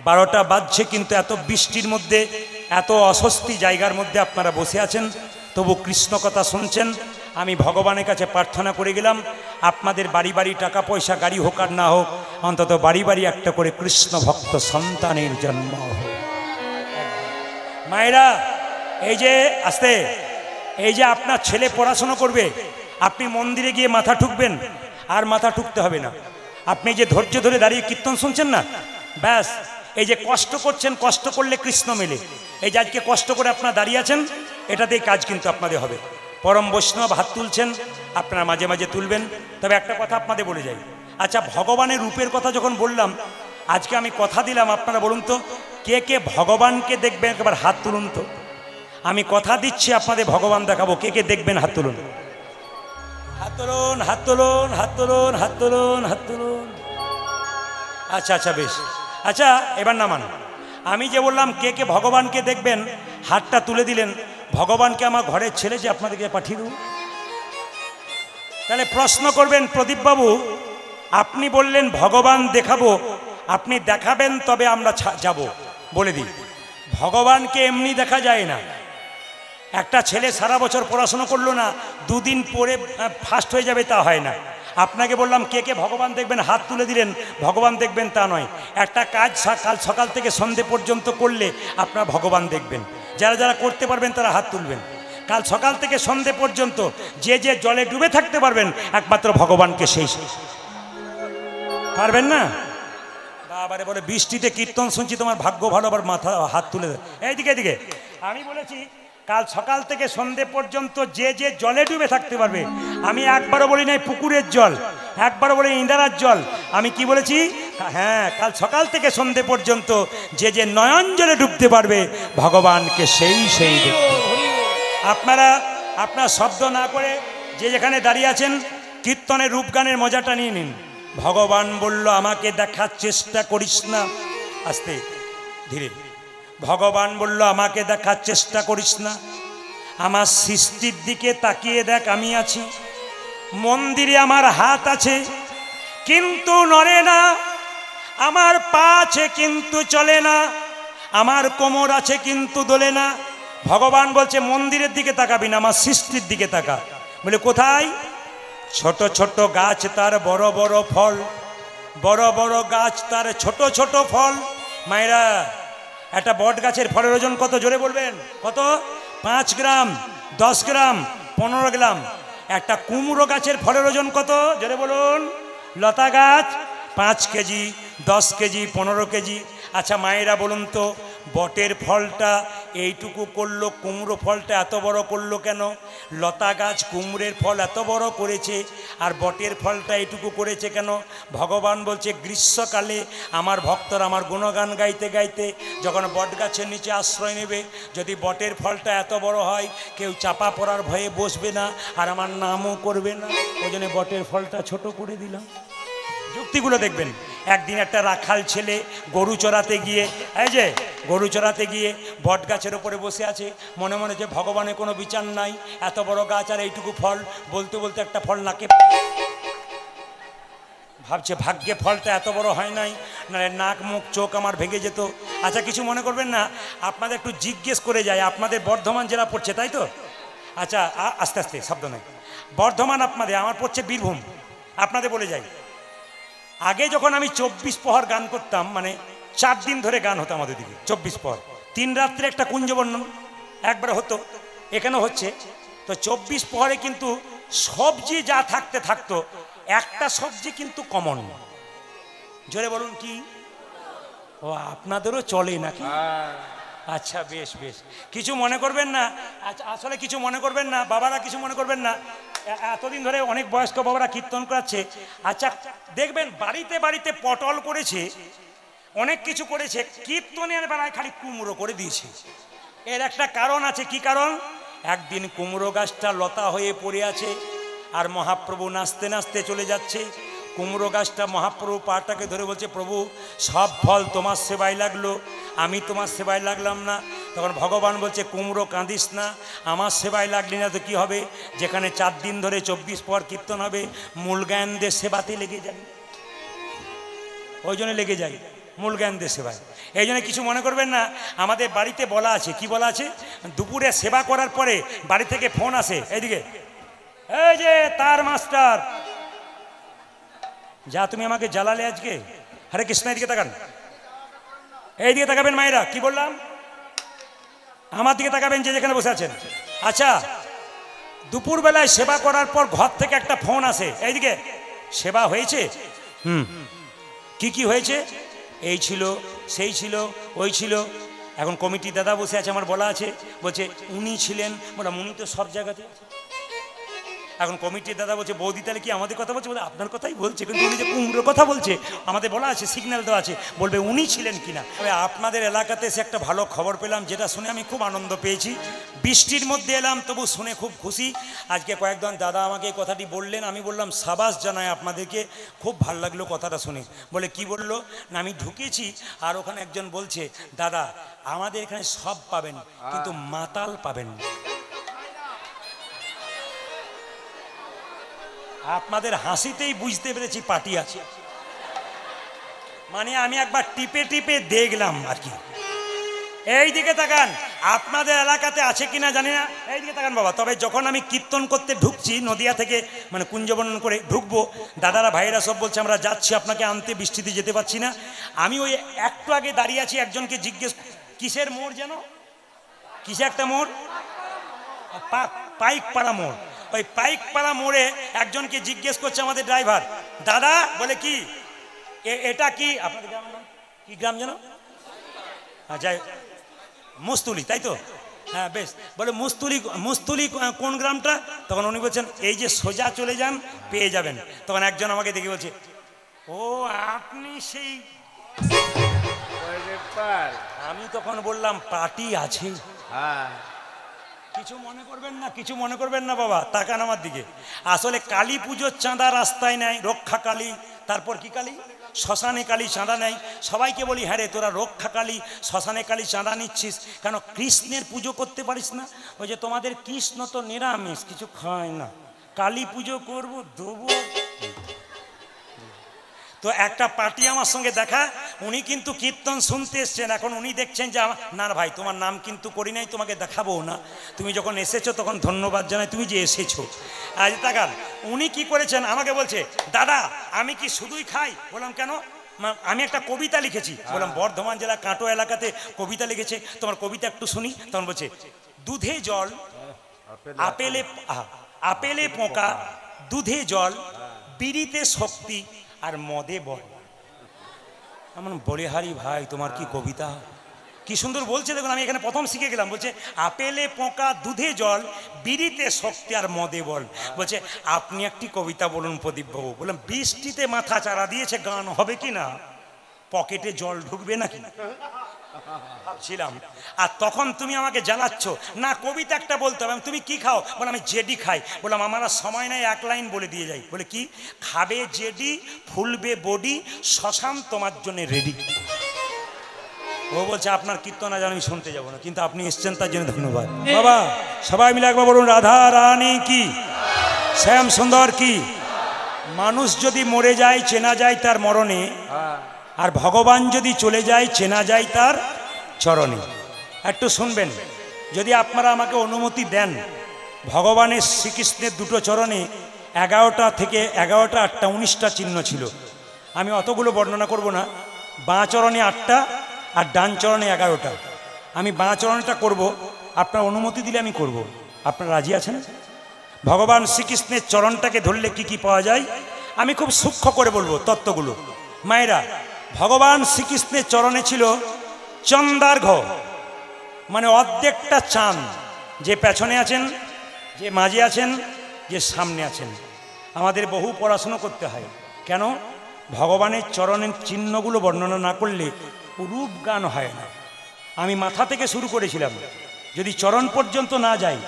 12টা বাজছে, কিন্তু এত বৃষ্টির মধ্যে, এত অস্বস্তি জায়গার মধ্যে আপনারা বসে আছেন, তবু কৃষ্ণ কথা শুনছেন। আমি ভগবানের কাছে প্রার্থনা করে গেলাম, আপনাদের বাড়ি বাড়ি টাকা পয়সা, গাড়ি হোক আর না হোক, অন্তত বাড়ি বাড়ি একটা করে কৃষ্ণ ভক্ত সন্তানের জন্ম হোক। মায়েরা, এই যে আস্তে, এই যে আপনার ছেলে পড়াশোনা করবে, আপনি মন্দিরে গিয়ে মাথা ঠুকবেন, আর মাথা ঠুকতে হবে না। আপনি যে ধৈর্য ধরে দাঁড়িয়ে কীর্তন শুনছেন না, ব্যাস। এই যে কষ্ট করছেন, কষ্ট করলে কৃষ্ণ মেলে। এই যে আজকে কষ্ট করে আপনারা দাঁড়িয়ে আছেন, এটাতেই কাজ কিন্তু আপনাদের হবে। পরম বৈষ্ণব হাত তুলছেন, আপনারা মাঝে মাঝে তুলবেন। তবে একটা কথা আপনাদের বলে যাই, আচ্ছা ভগবানের রূপের কথা যখন বললাম, আজকে আমি কথা দিলাম, আপনারা বলুন তো কে কে ভগবানকে দেখবেন? একবার হাত তুলুন তো। আমি কথা দিচ্ছি আপনাদের ভগবান দেখাবো, কে কে দেখবেন হাত তুলুন। হাত তুলুন, হাত তুলুন, হাত তুলুন, হাত তুলুন, হাত তুলুন। আচ্ছা আচ্ছা, বেশ। আচ্ছা এবার নামান। আমি যে বললাম কে কে ভগবানকে দেখবেন, হাতটা তুলে দিলেন। ভগবানকে আমার ঘরের ছেলে যে আপনাদেরকে পাঠিয়ে দেব। তাহলে প্রশ্ন করবেন, প্রদীপবাবু আপনি বললেন ভগবান দেখাবো, আপনি দেখাবেন তবে আমরা যাব। বলে দিই, ভগবানকে এমনি দেখা যায় না। একটা ছেলে সারা বছর পড়াশোনা করলো না, 2 দিন পরে ফার্স্ট হয়ে যাবে, তা হয় না। আপনাকে বললাম কে কে ভগবান দেখবেন, হাত তুলে দিলেন, ভগবান দেখবেন তা নয়। একটা কাজ কাল সকাল থেকে সন্ধে পর্যন্ত করলে আপনার ভগবান দেখবেন। যারা যারা করতে পারবেন তারা হাত তুলবেন। কাল সকাল থেকে সন্ধে পর্যন্ত যে যে জলে ডুবে থাকতে পারবেন, একমাত্র ভগবানকে সেই পারবেন না। বাবারে বলে বৃষ্টিতে কীর্তন শুনছি, তোমার ভাগ্য ভালো, আবার মাথা হাত তুলে দেয়। এইদিকে এদিকে আমি বলেছি কাল সকাল থেকে সন্ধে পর্যন্ত যে যে জলে ডুবে থাকতে পারবে। আমি একবারও বলি নাই পুকুরের জল, একবারও বলি ইন্দারার জল। আমি কি বলেছি? হ্যাঁ, কাল সকাল থেকে সন্ধে পর্যন্ত যে যে নয়ন জলে ডুবতে পারবে, ভগবানকে সেই আপনার শব্দ না করে যে যেখানে দাঁড়িয়ে আছেন, কীর্তনের রূপগানের মজাটা নিয়ে নিন। ভগবান বলল আমাকে দেখার চেষ্টা করিস না, আস্তে ধীরে। ভগবান বলল আমাকে দেখার চেষ্টা করিস না, আমার সৃষ্টির দিকে তাকিয়ে দেখ, আমি আছি। মন্দিরে আমার হাত আছে কিন্তু নড়ে না, আমার পা আছে কিন্তু চলে না, আমার কোমর আছে কিন্তু দোলে না। ভগবান বলছে মন্দিরের দিকে তাকাবি না, আমার সৃষ্টির দিকে তাকা। বলে কোথায়? ছোট ছোট গাছ তার বড় বড় ফল, বড় বড় গাছ তার ছোট ছোট ফল। মায়েরা, একটা বট গাছের ফলের ওজন কত? জোরে বলবেন কত? 5 গ্রাম, 10 গ্রাম, 15 গ্রাম। একটা কুমড়ো গাছের ফলের ওজন কত? জোরে বলুন। লতা গাছ 5 কেজি, 10 কেজি, 15 কেজি। আচ্ছা মায়েরা বলুন তো, বটের ফলটা এইটুকু করলো, কুমড়ো ফলটা এত বড় করলো কেন? লতা গাছ কুমড়ের ফল এত বড় করেছে, আর বটের ফলটা এইটুকু করেছে কেন? ভগবান বলছে গ্রীষ্মকালে আমার ভক্তরা আমার গুণগান গাইতে গাইতে যখন বট গাছের নিচে আশ্রয় নেবে, যদি বটের ফলটা এত বড় হয়, কেউ চাপা পড়ার ভয়ে বসবে না, আর আমার নামও করবে না। ওই জন্য বটের ফলটা ছোট করে দিলাম। যুক্তিগুলো দেখবেন। একদিন একটা রাখাল ছেলে গরু চড়াতে গিয়ে, এই যে গরু চড়াতে গিয়ে বট গাছের ওপরে বসে আছে, মনে মনে যে ভগবানের কোনো বিচার নাই, এত বড় গাছ আর এইটুকু ফল। বলতে বলতে একটা ফল নাকে, ভাবছে ভাগ্যে ফলটা এত বড় হয় নাই, নাহলে নাক মুখ চোখ আমার ভেঙে যেত। আচ্ছা কিছু মনে করবেন না, আপনাদের একটু জিজ্ঞেস করে যায়, আপনাদের বর্ধমান জেলা পড়ছে তাই তো? আচ্ছা আস্তে আস্তে, শব্দ নেই। বর্ধমান আপনাদের, আমার পড়ছে বীরভূম। আপনাদের বলে যাই, আগে যখন আমি 24 প্রহর গান করতাম, মানে 4 দিন ধরে গান হতো আমাদের দিকে 24 প্রহর, 3 রাত্রে একটা কুঞ্জবর্ণন একবার হতো, এখানে হচ্ছে। তো 24 প্রহরে কিন্তু সবজি যা থাকতো, একটা সবজি কিন্তু কমন। জোরে বলুন কি? ও আপনাদেরও চলে নাকি? আচ্ছা বেশ বেশ, কিছু মনে করবেন না। আচ্ছা আসলে কিছু মনে করবেন না বাবারা, কিছু মনে করবেন না। এতদিন ধরে অনেক বয়স্ক বাবারা কীর্তন করাচ্ছে। আচ্ছা দেখবেন বাড়িতে বাড়িতে পটল করেছে, অনেক কিছু করেছে, কীর্তনের বেলায় খালি কুমড়ো করে দিয়েছে। এর একটা কারণ আছে। কি কারণ? একদিন কুমড়ো গাছটা লতা হয়ে পড়ে আছে, আর মহাপ্রভু নাচতে নাচতে চলে যাচ্ছে। কুমড়ো গাছটা মহাপ্রভু পাটাকে ধরে বলছে, প্রভু সব ফল তোমার সেবায় লাগলো, আমি তোমার সেবায় লাগলাম না। তখন ভগবান বলছে, কুমড়ো কাঁদিস না, আমার সেবায় লাগলি না তো কি হবে? যেখানে 4 দিন ধরে 24 পর কীর্তন হবে, মূল জ্ঞানদের সেবাতে লেগে যাবে। ওই জন্য লেগে যাই মূল জ্ঞানদের সেবায়। এই জন্য কিছু মনে করবেন না। আমাদের বাড়িতে বলা আছে, কি বলা আছে? দুপুরে সেবা করার পরে বাড়ি থেকে ফোন আসে, এইদিকে এই যে তার মাস্টার, যা তুমি আমাকে জ্বালালে আজকে। হরে কৃষ্ণ, এদিকে তাকান, এইদিকে তাকাবেন মায়েরা। কি বললাম? আমার দিকে তাকাবেন যে যেখানে বসে আছেন। আচ্ছা দুপুরবেলায় সেবা করার পর ঘর থেকে একটা ফোন আসে, এইদিকে সেবা হয়েছে? কি কি হয়েছে? এই ছিল, সেই ছিল, ওই ছিল। এখন কমিটি দাদা বসে আছে, আমার বলা আছে, বলছে উনি ছিলেন। বললাম উনি তো সব জায়গাতে। এখন কমিটির দাদা বলছে, বৌদি তাহলে কি আমাদের কথা বলছে? বলে আপনার কথাই বলছে, কিন্তু উনি যে কুমড়োর কথা বলছে, আমাদের বলা আছে, সিগন্যাল দেওয়া আছে, বলবে উনি ছিলেন কিনা। তবে আপনাদের এলাকাতে এসে একটা ভালো খবর পেলাম, যেটা শুনে আমি খুব আনন্দ পেয়েছি। বৃষ্টির মধ্যে এলাম, তবু শুনে খুব খুশি। আজকে কয়েকজন দাদা আমাকে এই কথাটি বললেন, আমি বললাম সাবাস জানাই আপনাদেরকে, খুব ভালো লাগলো কথাটা শুনে। বলে কি বললো না, আমি ঢুকেছি আর ওখানে একজন বলছে, দাদা আমাদের এখানে সব পাবেন কিন্তু মাতাল পাবেন না। আপনাদের হাসিতেই বুঝতে পেরেছি পার্টি আছে। মানে আমি একবার টিপে টিপে দেখলাম আর কি। এই দিকে তাকান, আপনাদের এলাকাতে আছে কিনা জানি না, এই দিকে তাকান বাবা। তবে যখন আমি কীর্তন করতে ঢুকছি নদিয়া থেকে, মানে কুঞ্জবর্ণন করে ঢুকবো, দাদারা ভাইরা সব বলছে আমরা যাচ্ছি আপনাকে আনতে, বৃষ্টিতে যেতে পারছি না। আমি ওই একটু আগে দাঁড়িয়ে আছি, একজনকে জিজ্ঞেস, কিসের মোড় যেন, কিসে একটা মোড়, পাইকপাড়া মোড়। ওই পাইকপাড়া মোড়ে একজনকে জিজ্ঞেস করছে আমাদের ড্রাইভার, দাদা বলে কি এটা কি আপনাদের গ্রামের নাম কি? গ্রাম যেন যাই, মুস্তুলি, তাই তো? হ্যাঁ বেশ। বলে মুস্তুলি কোন গ্রামটা? তখন উনি বলছেন এই যে সোজা চলে যান পেয়ে যাবেন। তখন একজন আমাকে দেখে বলছে, ও আপনি সেই। আমি তখন বললাম পার্টি আছে। কিছু মনে করবেন না, কিছু মনে করবেন না বাবা, তাকান আমার দিকে। আসলে কালী পুজোর চাঁদা রাস্তায় নেয়, রক্ষা কালী, তারপর কি কালী, শ্মশানে কালী চাঁদা নেয়। সবাইকে বলি, হ্যাঁ রে তোরা রক্ষা কালী শ্মশানে কালী চাঁদা নিচ্ছিস কেন? কৃষ্ণের পুজো করতে পারিস না? ওই যে তোমাদের কৃষ্ণ তো নিরামিষ, কিছু খায় না, কালী পুজো করবো দেবো। তো একটা পার্টি আমার সঙ্গে দেখা, উনি কিন্তু কীর্তন শুনতে এসছেন। এখন উনি দেখছেন যে না ভাই তোমার নাম কিন্তু করি নাই, তোমাকে দেখাবো না, তুমি যখন এসেছো তখন ধন্যবাদ জানাই তুমি যে এসেছো। আজ তাকান উনি কি করেছেন, আমাকে বলছে দাদা আমি কি শুধুই খাই? বললাম কেন? আমি একটা কবিতা লিখেছি। বললাম বর্ধমান জেলা কাটো এলাকাতে কবিতা লিখেছে, তোমার কবিতা একটু শুনি। তখন বলছে দুধে জল, আপেলে পোকা, দুধে জল, বিড়িতে শক্তি আর মদে বল। আমার বলে হারি ভাই তোমার কি কবিতা, কি সুন্দর বলছে। দেখুন আমি এখানে প্রথম শিখে গেলাম। বলছে আপেলে পোকা, দুধে জল, বিড়িতে শক্তি আর মদে বল। বলছে আপনি একটি কবিতা বলুন প্রদীপ বাবু। বললাম বৃষ্টিতে মাথা চারা দিয়েছে, গান হবে কি না? পকেটে জল ঢুকবে নাকি ভাবছিলাম। আর তখন তুমি আমাকে জ্বালাচ্ছ না, কবিতা একটা বলতে হবে। তুমি কি খাও? বলে আমি জেডি খাই। বললাম আমার সময় নাই, এক লাইন বলে দিয়ে যাই। বলে কি? খাবে জেডি, ফুলবে বডি, শ্মশান তোমার জন্য রেডি। ও বলছে আপনার কীর্তন আজ আমি শুনতে যাবো না, কিন্তু আপনি এসছেন তার জন্য ধন্যবাদ। বাবা সবাই মিলে একবার বলুন রাধা রানী কি, শ্যাম সুন্দর কি। মানুষ যদি মরে যায় চেনা যায় তার মরণে, আর ভগবান যদি চলে যায় চেনা যায় তার চরণে। একটু শুনবেন, যদি আপনারা আমাকে অনুমতি দেন, ভগবানের শ্রীকৃষ্ণের দুটো চরণে 11টা থেকে 11টা 8টা 19টা চিহ্ন ছিল। আমি অতগুলো বর্ণনা করব না। বাঁ চরণে 8টা আর ডান চরণে 11টা। আমি বাঁ চরণটা করব, আপনার অনুমতি দিলে আমি করব। আপনারা রাজি আছেন? ভগবান শ্রীকৃষ্ণের চরণটাকে ধরলে কি কি পাওয়া যায় আমি খুব সূক্ষ্ম করে বলবো তত্ত্বগুলো। মায়েরা, ভগবান শ্রীকৃষ্ণের চরণে ছিল চন্দার্ঘ, মানে অর্ধেকটা চাঁদ। যে পেছনে আছেন, যে মাঝে আছেন, যে সামনে আছেন। আমাদের বহু পড়াশুনো করতে হয়। কেন? ভগবানের চরণের চিহ্নগুলো বর্ণনা না করলে রূপ গান হয় না। আমি মাথা থেকে শুরু করেছিলাম, যদি চরণ পর্যন্ত না যাই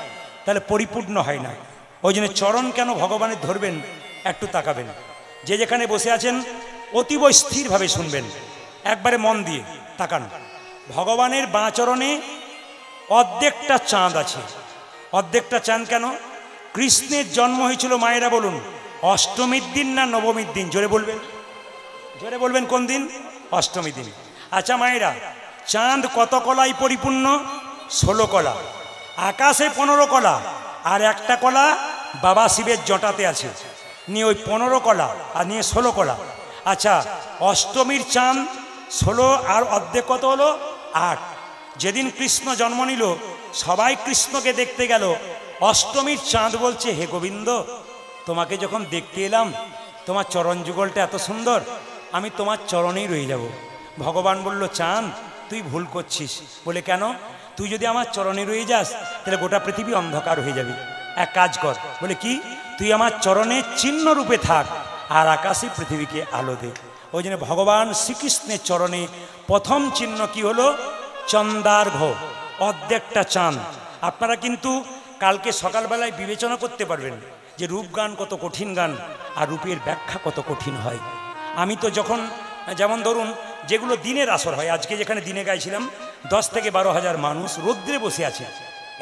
তাহলে পরিপূর্ণ হয় না। ওই জন্য চরণ কেন ভগবানের ধরবেন একটু তাকাবেন। যে যেখানে বসে আছেন অতীব স্থিরভাবে শুনবেন, একবারে মন দিয়ে তাকান। ভগবানের বাঁ চরণে অর্ধেকটা চাঁদ আছে। অর্ধেকটা চাঁদ কেন? কৃষ্ণের জন্ম হয়েছিল, মায়েরা বলুন, অষ্টমীর দিন না নবমীর দিন? জোরে বলবেন, জোরে বলবেন, কোন দিন? অষ্টমী দিন। আচ্ছা মায়েরা, চাঁদ কত কলায় পরিপূর্ণ? 16 কলা। আকাশে 15 কলা, আর একটা কলা বাবা শিবের জটাতে আছে, নিয়ে ওই 15 কলা আর নিয়ে 16 কলা। আচ্ছা, অষ্টমীর চাঁদ 16 আর অর্ধেক কত হলো? 8। যেদিন কৃষ্ণ জন্ম নিল সবাই কৃষ্ণকে দেখতে গেল। অষ্টমীর চাঁদ বলছে, হে গোবিন্দ, তোমাকে যখন দেখতে এলাম তোমার চরণ যুগলটা এত সুন্দর, আমি তোমার চরণেই রয়ে যাব। ভগবান বলল, চাঁদ তুই ভুল করছিস। বলে কেন? তুই যদি আমার চরণে রয়ে যাস তাহলে গোটা পৃথিবী অন্ধকার হয়ে যাবে। এক কাজ কর। বলে কি? তুই আমার চরণের চিহ্ন রূপে থাক আর আকাশে পৃথিবীকে আলো দে। ওই জন্য ভগবান শ্রীকৃষ্ণের চরণে প্রথম চিহ্ন কি হলো? চন্দার্ঘ, অর্ধেকটা চাঁদ। আপনারা কিন্তু কালকে সকালবেলায় বিবেচনা করতে পারবেন যে রূপ গান কত কঠিন গান আর রূপের ব্যাখ্যা কত কঠিন হয়। আমি তো যখন, যেমন ধরুন যেগুলো দিনের আসর হয়, আজকে যেখানে দিনে গাইছিলাম 10 থেকে 12 হাজার মানুষ রৌদ্রে বসে আছে।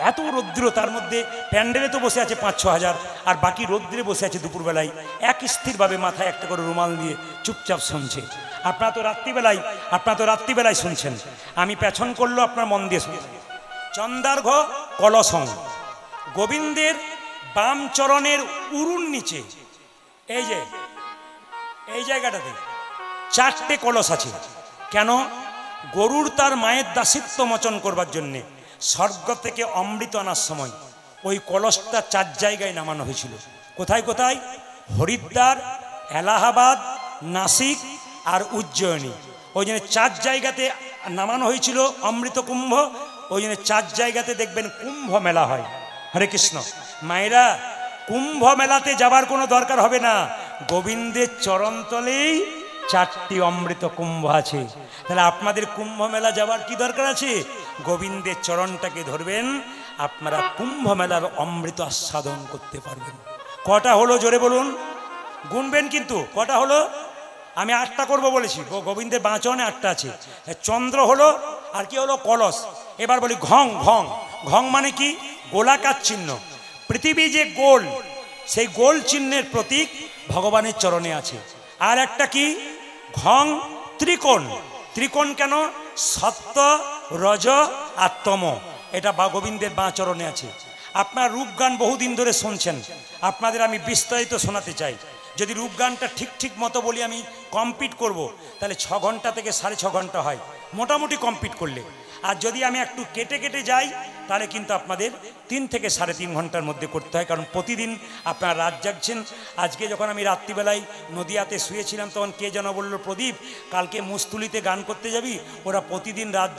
এত রৌদ্র, তার মধ্যে প্যান্ডেলে তো বসে আছে 5-6 হাজার, আর বাকি রৌদ্রে বসে আছে দুপুরবেলায় এক স্থিরভাবে মাথায় একটা করে রুমাল দিয়ে চুপচাপ শুনছে। আপনারা তো রাত্রিবেলায় শুনছেন, আমি পেছন করলো আপনার মন দিয়ে শুনছেন। চন্দার্ঘ কলসং, গোবিন্দের বাম চরণের উরুর নিচে এই জায়গাটাতে 4টে কলস আছে। কেন? গরুর তার মায়ের দাসিত্ব মোচন করবার জন্যে স্বর্গ থেকে অমৃত আনার সময় ওই কলসটা 4 জায়গায় নামানো হয়েছিল। কোথায় কোথায়? হরিদ্বার, এলাহাবাদ, নাসিক আর উজ্জয়িনী। ওই জন্য 4 জায়গাতে নামানো হয়েছিল অমৃত কুম্ভ। ওই জন্য 4 জায়গাতে দেখবেন কুম্ভ মেলা হয়। হরে কৃষ্ণ। মায়েরা, কুম্ভ মেলাতে যাবার কোনো দরকার হবে না, গোবিন্দের চরণতলেই 4টি অমৃত কুম্ভ আছে। তাহলে আপনাদের কুম্ভ মেলা যাবার কি দরকার আছে? গোবিন্দের চরণটাকে ধরবেন, আপনারা কুম্ভ মেলার অমৃত আস্বাদন করতে পারবেন। কটা হলো জোরে বলুন, গুনবেন কিন্তু। কটা হলো? আমি 8টা করব বলেছি। গোবিন্দের বাঁ চরণে 8টা আছে। চন্দ্র হলো, আর কি হলো? কলস। এবার বলি ঘং। ঘং, ঘং মানে কি? গোলাকার চিহ্ন। পৃথিবী যে গোল, সেই গোল চিহ্নের প্রতীক ভগবানের চরণে আছে। আর একটা কি? ঘং ত্রিকোণ। ত্রিকোণ কেন? সত্য, রজ আর তম, এটা গোবিন্দের বাঁ চরণে আছে। আপনার রূপগান বহুদিন ধরে শুনছেন, আপনাদের আমি বিস্তারিত শোনাতে চাই। যদি রূপগানটা ঠিক মতো বলি, আমি কমপ্লিট করব, তাহলে 6 ঘন্টা থেকে 6.5 ঘন্টা হয় মোটামুটি কমপ্লিট করলে। আর যদি আমি একটু কেটে কেটে যাই তাহলে কিন্তু আপনাদের 3 থেকে 3.5 ঘন্টার মধ্যে করতে হয়। কারণ প্রতিদিন আপনারা রাত জাগছেন। আজকে যখন আমি রাত্রিবেলায় নদিয়াতে শুয়েছিলাম তখন কে যেন বলল, প্রদীপ কালকে মুস্তুলিতে গান করতে যাবি, ওরা প্রতিদিন রাত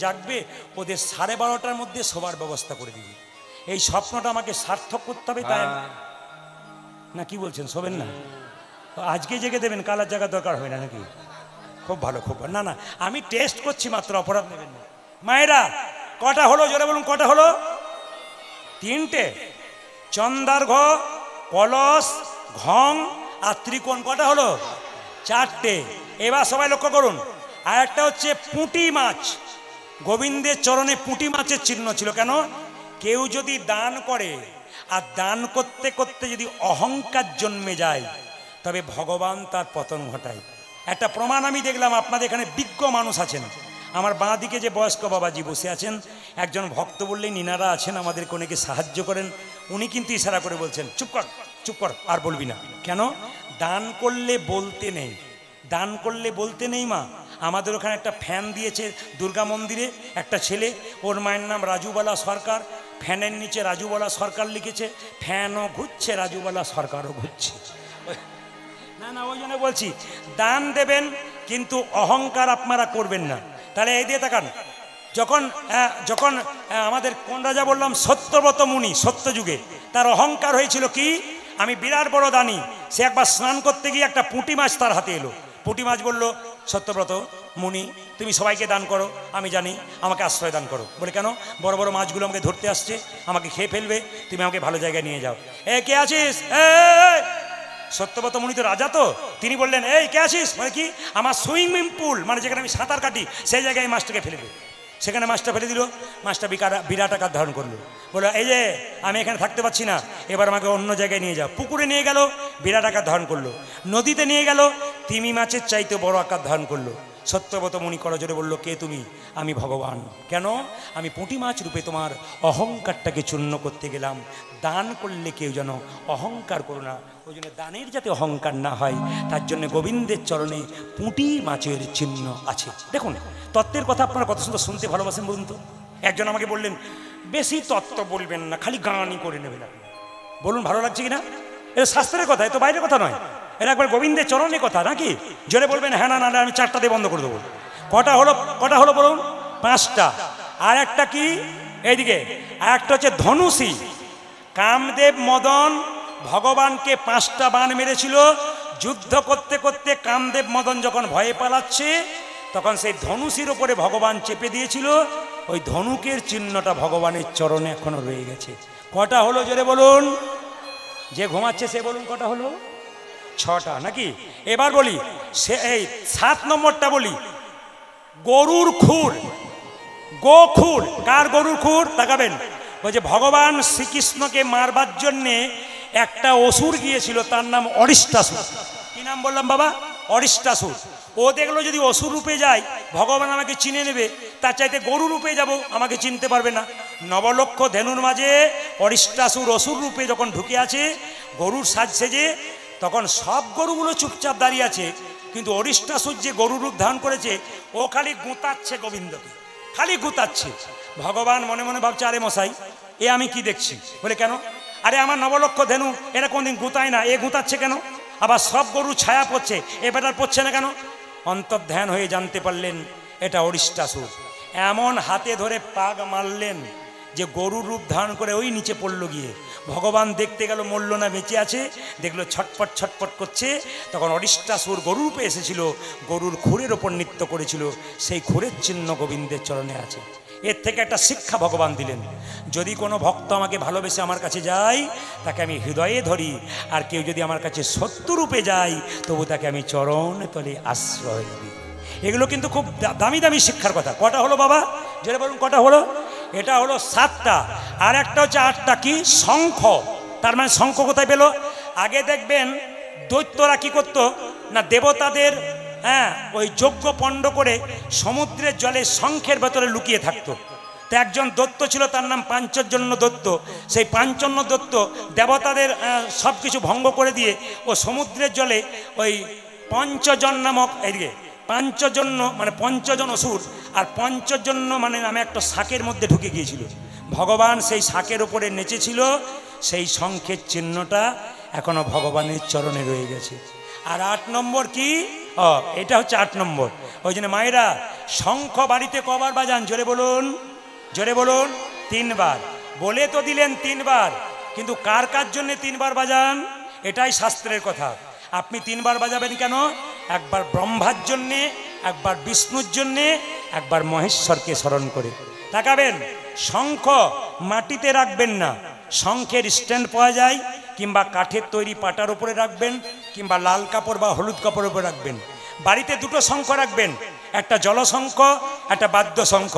জাগবে, ওদের 12:30টার মধ্যে শোবার ব্যবস্থা করে দিবি। এই স্বপ্নটা আমাকে সার্থক করতে হবে। তাই না, কি বলছেন? শোবেন না? আজকে জেগে দেবেন, কাল আর জাগার দরকার হয় না নাকি? খুব ভালো, খুব ভালো। না আমি টেস্ট করছি মাত্র, অপরাধ নেবেন না। মায়েরা, কটা হলো জোরে বলুন, কটা হলো? 3টে। চন্দার্ঘ, কলস, ঘং আর ত্রিকোণ। কটা হলো? 4টে। এবার সবাই লক্ষ্য করুন, আর একটা হচ্ছে পুঁটি মাছ। গোবিন্দের চরণে পুঁটি মাছের চিহ্ন ছিল। কেন? কেউ যদি দান করে আর দান করতে করতে যদি অহংকার জন্মে যায় তবে ভগবান তার পতন ঘটায়। একটা প্রমাণ আমি দেখলাম। আপনাদের এখানে বিজ্ঞ মানুষ আছেন। আমার বাঁ দিকে যে বয়স্ক বাবাজি বসে আছেন, একজন ভক্ত বললেই নিনারা আছেন, আমাদের কোনেকে সাহায্য করেন। উনি কিন্তু ইশারা করে বলছেন, চুপ কর, চুপ কর, আর বলবি না। কেন? দান করলে বলতে নেই, দান করলে বলতে নেই মা, আমাদের ওখানে একটা ফ্যান দিয়েছে দুর্গা মন্দিরে একটা ছেলে, ওর মায়ের নাম রাজুবালা সরকার, ফ্যানের নিচে রাজুবালা সরকার লিখেছে, ফ্যানও ঘুরছে রাজুবালা সরকারও ঘুরছে। না না, ওই জন্য বলছি দান দেবেন কিন্তু অহংকার আপনারা করবেন না। তাহলে এই দিয়ে তাকান, যখন যখন আমাদের কোন রাজা বললাম, সত্যব্রত মুনি, সত্যযুগে তার অহংকার হয়েছিল কি, আমি বিরাট বড় দানি। সে একবার স্নান করতে গিয়ে একটা পুঁটি মাছ তার হাতে এলো। পুঁটি মাছ বলল, সত্যব্রত মুনি তুমি সবাইকে দান করো, আমি জানি, আমাকে আশ্রয় দান করো। বলে কেন? বড় বড় মাছগুলো আমাকে ধরতে আসছে, আমাকে খেয়ে ফেলবে, তুমি আমাকে ভালো জায়গায় নিয়ে যাও। এ কে আছিস? সত্যব্রত মুনি তো রাজা, তো তিনি বললেন, এই কে আছিস? মানে কি, আমার সুইমিং পুল, মানে যেখানে আমি সাঁতার কাটি, সেই জায়গায় মাছটাকে ফেলে দিল। সেখানে মাছটা ফেলে দিল, মাছটা বিরাট আকার ধারণ করলো। বললো, এই যে আমি এখানে থাকতে পারছি না, এবার আমাকে অন্য জায়গায় নিয়ে যাও। পুকুরে নিয়ে গেল, বিরাট আকার ধারণ করলো। নদীতে নিয়ে গেল, তিমি মাছের চাইতে বড় আকার ধারণ করলো। সত্যব্রত মুনি করজোরে বলল, কে তুমি? আমি ভগবান। কেন? আমি পুঁটি মাছ রূপে তোমার অহংকারটাকে চূর্ণ করতে গেলাম। দান করলে কেউ যেন অহংকার করো না, ওই জন্য দানের যাতে অহংকার না হয়, তার জন্য গোবিন্দের চরণে পুঁটি মাছের চিহ্ন আছে। দেখুন তত্ত্বের কথা আপনারা কত সুন্দর শুনতে ভালোবাসেন বলুন তো। একজন আমাকে বললেন, বেশি তত্ত্ব বলবেন না, খালি গানই করে নেবেন আপনি। বলুন ভালো লাগছে কিনা? এটা শাস্ত্রের কথা, এ তো বাইরের কথা নয়, এটা একবার গোবিন্দের চরণে কথা নাকি? জোরে বলবেন হ্যাঁ না, না আমি 4টা দিয়ে বন্ধ করে দেবো। কটা হলো বলুন? 5টা। আর একটা কি এইদিকে, আর একটা হচ্ছে ধনুষী। কামদেব মদন ভগবানকে 5টা বাণ মেরেছিল। যুদ্ধ করতে করতে কামদেব মদন যখন ভয়ে পালাচ্ছে, তখন সেই ধনুষীর ওপরে ভগবান চেপে দিয়েছিল। ওই ধনুকের চিহ্নটা ভগবানের চরণে এখনো রয়ে গেছে। কটা হলো জোরে বলুন? যে ঘুমাচ্ছে সে বলুন কটা হলো? 6টা নাকি? এবার বলি, সে এই 7 নম্বরটা বলি, গরুর খুর। গোখুর। কার গরুর খুর? তাকাবেন, ওই যে ভগবান শ্রীকৃষ্ণকে মারবার জন্যে একটা অসুর গিয়েছিল, তার নাম অরিষ্টাসুর। কি নাম বললাম বাবা? অরিষ্টাসুর। ও দেখলো যদি অসুর রূপে যায় ভগবান আমাকে চিনে নেবে, তার চাইতে গরু রূপে যাব, আমাকে চিনতে পারবে না। 9 লক্ষ ধেনুর মাঝে অরিষ্টাসুর অসুর রূপে যখন ঢুকে আছে, গরুর সাজ সেজে, তখন সব গরুগুলো চুপচাপ দাঁড়িয়ে আছে, কিন্তু অরিষ্টাসুর যে গরু রূপ ধারণ করেছে, ও খালি গুঁতাচ্ছে গোবিন্দকে, খালি গুঁতাচ্ছে। ভগবান মনে মনে ভাবছে, আরে মশাই এ আমি কি দেখছি? বলে কেন? আরে আমার 9 লক্ষ ধেনু, এরা কোনদিন গুঁতায় না, এ গুঁতাচ্ছে কেন? আবার সব গরু ছায়া পড়ছে, এ বেটার পড়ছে না কেন? অন্তর্ধ্যান হয়ে জানতে পারলেন এটা অরিষ্টাসুর। এমন হাতে ধরে পাগ মারলেন যে গরুর রূপ ধারণ করে ওই নিচে পড়লো গিয়ে। ভগবান দেখতে গেল মরল না, বেঁচে আছে, দেখলো ছটপট ছটপট করছে। তখন অরিষ্টাসুর গরু রূপে এসেছিল, গরুর খুরের ওপর নৃত্য করেছিল, সেই খুরের চিহ্ন গোবিন্দের চরণে আছে। এর থেকে একটা শিক্ষা ভগবান দিলেন, যদি কোনো ভক্ত আমাকে ভালোবেসে আমার কাছে যায়, তাকে আমি হৃদয়ে ধরি, আর কেউ যদি আমার কাছে সত্যরূপে যায়, তবু তাকে আমি চরণ তলে আশ্রয় দিই। এগুলো কিন্তু খুব দামি দামি শিক্ষার কথা। কটা হলো বাবা? যেটা বলুন কটা হলো? এটা হলো 7টা। আর একটা হচ্ছে 8টা। কি? শঙ্খ। তার মানে শঙ্খ কোথায় পেল? আগে দেখবেন দৈত্যরা কি করতো না, দেবতাদের ওই যজ্ঞ পণ্ড করে সমুদ্রের জলে শঙ্খের ভেতরে লুকিয়ে থাকতো। তো একজন দৈত্য ছিল, তার নাম পাঞ্চজন্য দৈত্য। সেই পাঞ্চজন্য দৈত্য দেবতাদের সব কিছু ভঙ্গ করে দিয়ে ও সমুদ্রের জলে ওই পঞ্চজন নামক, এইদিকে পাঞ্চজন্য মানে 5জন অসুর, আর পঞ্চজন্য মানে নামে একটা শাকের মধ্যে ঢুকে গিয়েছিল। ভগবান সেই শাকের উপরে নেচেছিল, সেই শঙ্খের চিহ্নটা এখনো ভগবানের চরণে রয়ে গেছে। আর 8 নম্বর কি? এটা হচ্ছে 8 নম্বর। ওই জন্য মায়েরা শঙ্খ বাড়িতে কবার বাজান? জোরে বলুন, জোরে বলুন। 3 বার। বলে তো দিলেন 3 বার, কিন্তু কার কার জন্য 3 বার বাজান? এটাই শাস্ত্রের কথা। আপনি 3 বার বাজাবেন কেন? একবার ব্রহ্মার জন্যে, একবার বিষ্ণুর জন্যে, একবার মহেশ্বরকে স্মরণ করে। তাকাবেন, শঙ্খ মাটিতে রাখবেন না, শঙ্খের স্ট্যান্ড পাওয়া যায়, কিংবা কাঠের তৈরি পাটার উপরে রাখবেন, কিংবা লাল কাপড় বা হলুদ কাপড়ের উপরে রাখবেন। বাড়িতে 2টো শঙ্খ রাখবেন, একটা জলশঙ্খ, একটা বাদ্য শঙ্খ।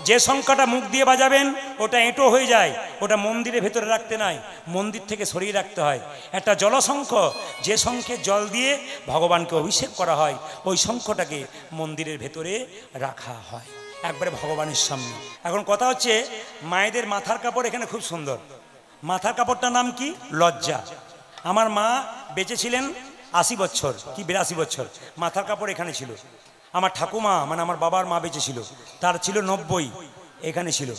যে শঙ্খটা মুখ দিয়ে বাজাবেন ওটা এঁটো হয়ে যায়, ওটা মন্দিরের ভেতরে রাখতে নাই, মন্দির থেকে সরিয়ে রাখতে হয়। একটা জলশঙ্খ, যে শঙ্খে জল দিয়ে ভগবানকে অভিষেক করা হয়, ওই শঙ্খটাকে মন্দিরের ভেতরে রাখা হয়, একবারে ভগবানের সামনে। এখন কথা হচ্ছে, মায়েদের মাথার কাপড় এখানে খুব সুন্দর। মাথার কাপড়টার নাম কি? লজ্জা। আমার মা বেঁচে ছিলেন 80 বছর কি 82 বছর, মাথার কাপড় এখানে ছিল। আমার ঠাকুমা মানে আমার বাবার মা বেঁচে ছিল, তার ছিল 90, এখানে ছিল।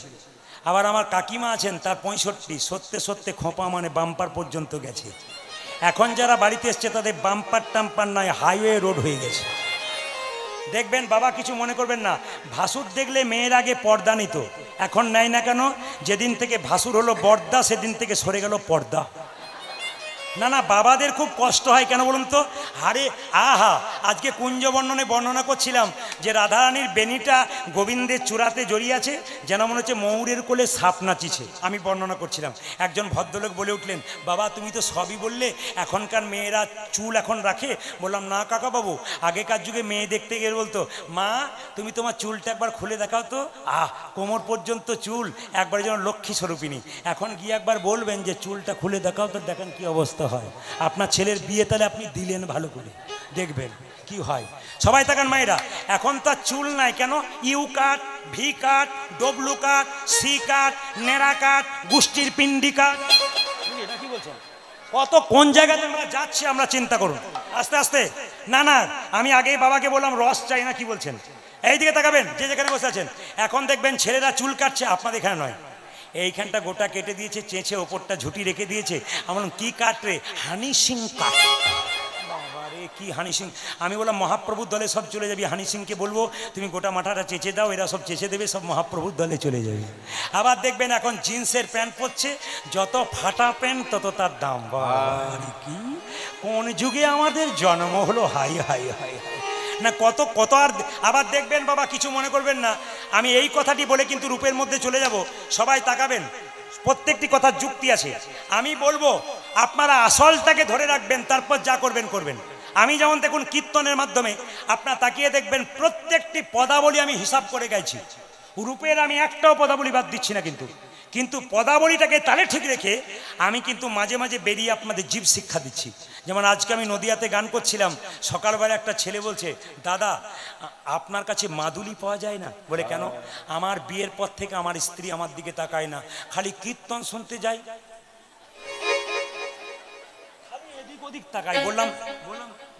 আবার আমার কাকিমা আছেন, তার 65, সত্যি সত্যি খোঁপা মানে বাম্পার পর্যন্ত গেছে। এখন যারা বাড়িতে এসছে তাদের বাম্পার টাম্পার নয়, হাইওয়ে রোড হয়ে গেছে। দেখবেন বাবা, কিছু মনে করবেন না, ভাসুর দেখলে মেয়ের আগে পর্দা নিত, এখন নেয় না কেন? যেদিন থেকে ভাসুর হলো বর্দা সেদিন থেকে সরে গেল পর্দা। না না, বাবাদের খুব কষ্ট হয়, কেন বলুন তো? আরে আহা, আজকে কুঞ্জ বর্ণনে বর্ণনা করছিলাম যে রাধারানীর বেনিটা গোবিন্দের চূড়াতে জড়িয়ে আছে, যেন মনে হচ্ছে ময়ূরের কোলে সাপ নাচিছে। আমি বর্ণনা করছিলাম, একজন ভদ্রলোক বলে উঠলেন, বাবা তুমি তো সবই বললে, এখনকার মেয়েরা চুল এখন রাখে? বললাম না কাকা বাবু, আগেকার যুগে মেয়ে দেখতে গেলে বলতো, মা তুমি তোমার চুলটা একবার খুলে দেখাও তো, কোমর পর্যন্ত চুল, একবার যেন লক্ষ্মী স্বরূপিনী। এখন গিয়ে একবার বলবেন যে চুলটা খুলে দেখাও তো, দেখেন কি অবস্থা হয়। আপনার ছেলের বিয়ে তাহলে আপনি দিলেন, ভালো করে দেখবেন কি হয়। সবাই তাকান মায়েরা, এখন তো চুল নাই, কেন? U cut, V cut, W cut, C cut, নেড়া কাট, গোষ্ঠীর পিন্ডি কাট। কি বলছেন? কত কোন জায়গাতে আমরা যাচ্ছি আমরা চিন্তা করুন আস্তে আস্তে। না না, আমি আগেই বাবাকে বললাম রস চাই না, কি বলছেন? এইদিকে তাকাবেন, যে যেখানে বসে আছেন। এখন দেখবেন ছেলেরা চুল কাটছে, আপনাদের এখানে নয়, এইখানটা গোটা কেটে দিয়েছে, চেঁচে ওপরটা ঝুটি রেখে দিয়েছে। আমার কি কাট রে? হানি সিং কাট। বাবারে কি হানি সিং! আমি বললাম মহাপ্রভুর দলে সব চলে যাবি, হানি সিংকে বলবো তুমি গোটা মাথাটা চেঁচে দাও, এরা সব চেঁচে দেবে, সব মহাপ্রভুর দলে চলে যাবে। আবার দেখবেন এখন জিন্সের প্যান্ট পরছে, যত ফাটা প্যান্ট তত তার দাম। বাবারে কি কোন যুগে আমাদের জন্ম হলো! হাই হাই হাই হাই না, কত কত। আর আবার দেখবেন বাবা, কিছু মনে করবেন না, আমি এই কথাটি বলে কিন্তু রূপের মধ্যে চলে যাব। সবাই তাকাবেন, প্রত্যেকটি কথার যুক্তি আছে। আমি বলবো আপনারা আসলটাকে ধরে রাখবেন, তারপর যা করবেন করবেন। আমি যেমন দেখুন কীর্তনের মাধ্যমে আপনারা তাকিয়ে দেখবেন প্রত্যেকটি পদাবলী আমি হিসাব করে গাইছি। রূপের আমি একটাও পদাবলী বাদ দিচ্ছি না, কিন্তু পদাবলীটাকে তালে ঠিক রেখে আমি কিন্তু মাঝে মাঝে বেরিয়ে আপনাদের জীব শিক্ষা দিচ্ছি। যেমন আজকে আমি নদিয়াতে গান করছিলাম, সকালবেলা একটা ছেলে বলছে, দাদা আপনার কাছে মাদুলি পাওয়া যায় না? বলে কেন? আমার বিয়ের পর থেকে আমার স্ত্রী আমার দিকে তাকায় না, খালি কীর্তন শুনতে যায়, খালি এদিক ওদিক তাকায়।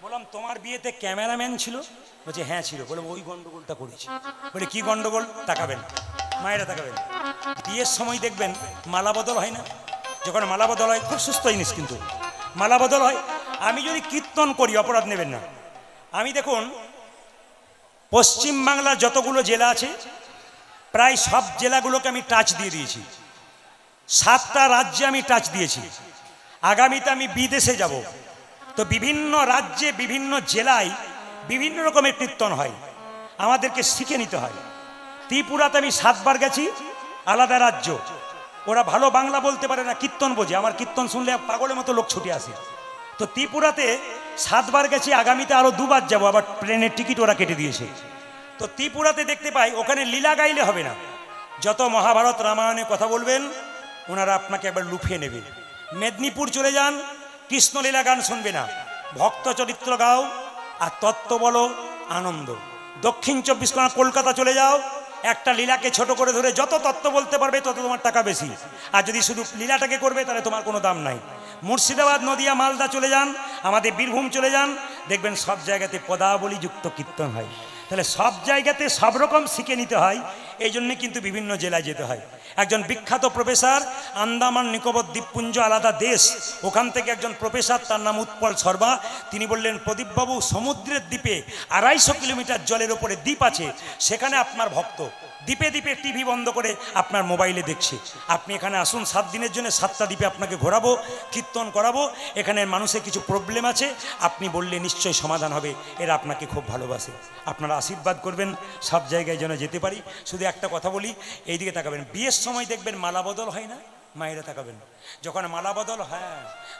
বললাম তোমার বিয়েতে ক্যামেরাম্যান ছিল? বলছে হ্যাঁ ছিল। বলে ওই গন্ডগোলটা করেছি। বলে কি গন্ডগোল? তাকাবেন মায়েরা, তাকাবেন, বিয়ের সময় দেখবেন মালা বদল হয় না? যখন মালা বদল হয়, খুব সুস্থ জিনিস, কিন্তু মালা বদল হয়। আমি যদি কীর্তন করি, অপরাধ নেবেন না, আমি দেখুন পশ্চিমবাংলার যতগুলো জেলা আছে প্রায় সব জেলাগুলোকে আমি টাচ দিয়ে দিয়েছি, 7টা রাজ্যে আমি টাচ দিয়েছি। আগামীতে আমি বিদেশে যাব, তো বিভিন্ন রাজ্যে বিভিন্ন জেলায় বিভিন্ন রকমের কীর্তন হয়, আমাদেরকে শিখে নিতে হয়। ত্রিপুরাতে আমি 7 বার গেছি, আলাদা রাজ্য, ওরা ভালো বাংলা বলতে পারে না, কীর্তন বোঝে, আমার কীর্তন শুনলে পাগলের মতো লোক ছুটে আসে। তো ত্রিপুরাতে 7 বার গেছি, আগামীতে আরো 2 বার যাবো, আবার ট্রেনের টিকিট ওরা কেটে দিয়েছে। তো ত্রিপুরাতে দেখতে পাই ওখানে লীলা গাইলে হবে না, যত মহাভারত রামায়ণে কথা বলবেন ওনারা আপনাকে একবার লুফিয়ে নেবে। মেদিনীপুর চলে যান, কৃষ্ণলীলা গান শুনবে না, ভক্ত চরিত্র গাও আর তত্ত্ব বলো, আনন্দ। দক্ষিণ 24 পরগনা কলকাতা চলে যাও, একটা লীলাকে ছোট করে ধরে যত তত্ত্ব বলতে পারবে তত তোমার টাকা বেশি, আর যদি শুধু লীলাটাকে করবে তাহলে তোমার কোনো দাম নাই। মুর্শিদাবাদ, নদিয়া, মালদা চলে যান, আমাদের বীরভূম চলে যান, দেখবেন সব জায়গাতে পদাবলী যুক্ত কীর্তন হয়। তাহলে সব জায়গাতে সব রকম শিখে নিতে হয়, এই জন্যে কিন্তু বিভিন্ন জেলায় যেতে হয়। একজন বিখ্যাত প্রফেসর, আন্দামান নিকোবর দ্বীপপুঞ্জ আলাদা দেশ, ওখান থেকে একজন প্রফেসর, তার নাম উৎপল শর্মা, তিনি বললেন, প্রদীপবাবু সমুদ্রের দ্বীপে 250 কিলোমিটার জলের ওপরে দ্বীপ আছে, সেখানে আপনার ভক্ত দ্বীপে দ্বীপে টিভি বন্ধ করে আপনার মোবাইলে দেখছে, আপনি এখানে আসুন, 7 দিনের জন্য 7টা দ্বীপে আপনাকে ঘোরাবো, কীর্তন করাবো, এখানে মানুষের কিছু প্রবলেম আছে, আপনি বললে নিশ্চয়ই সমাধান হবে, এরা আপনাকে খুব ভালোবাসে, আপনারা আশীর্বাদ করবেন সব জায়গায় যেন যেতে পারি। শুধু একটা কথা বলি, এইদিকে তাকাবেন, বিয়ের সময় দেখবেন মালা বদল হয় না? মায়েরা তাকাবেন, যখন মালা বদল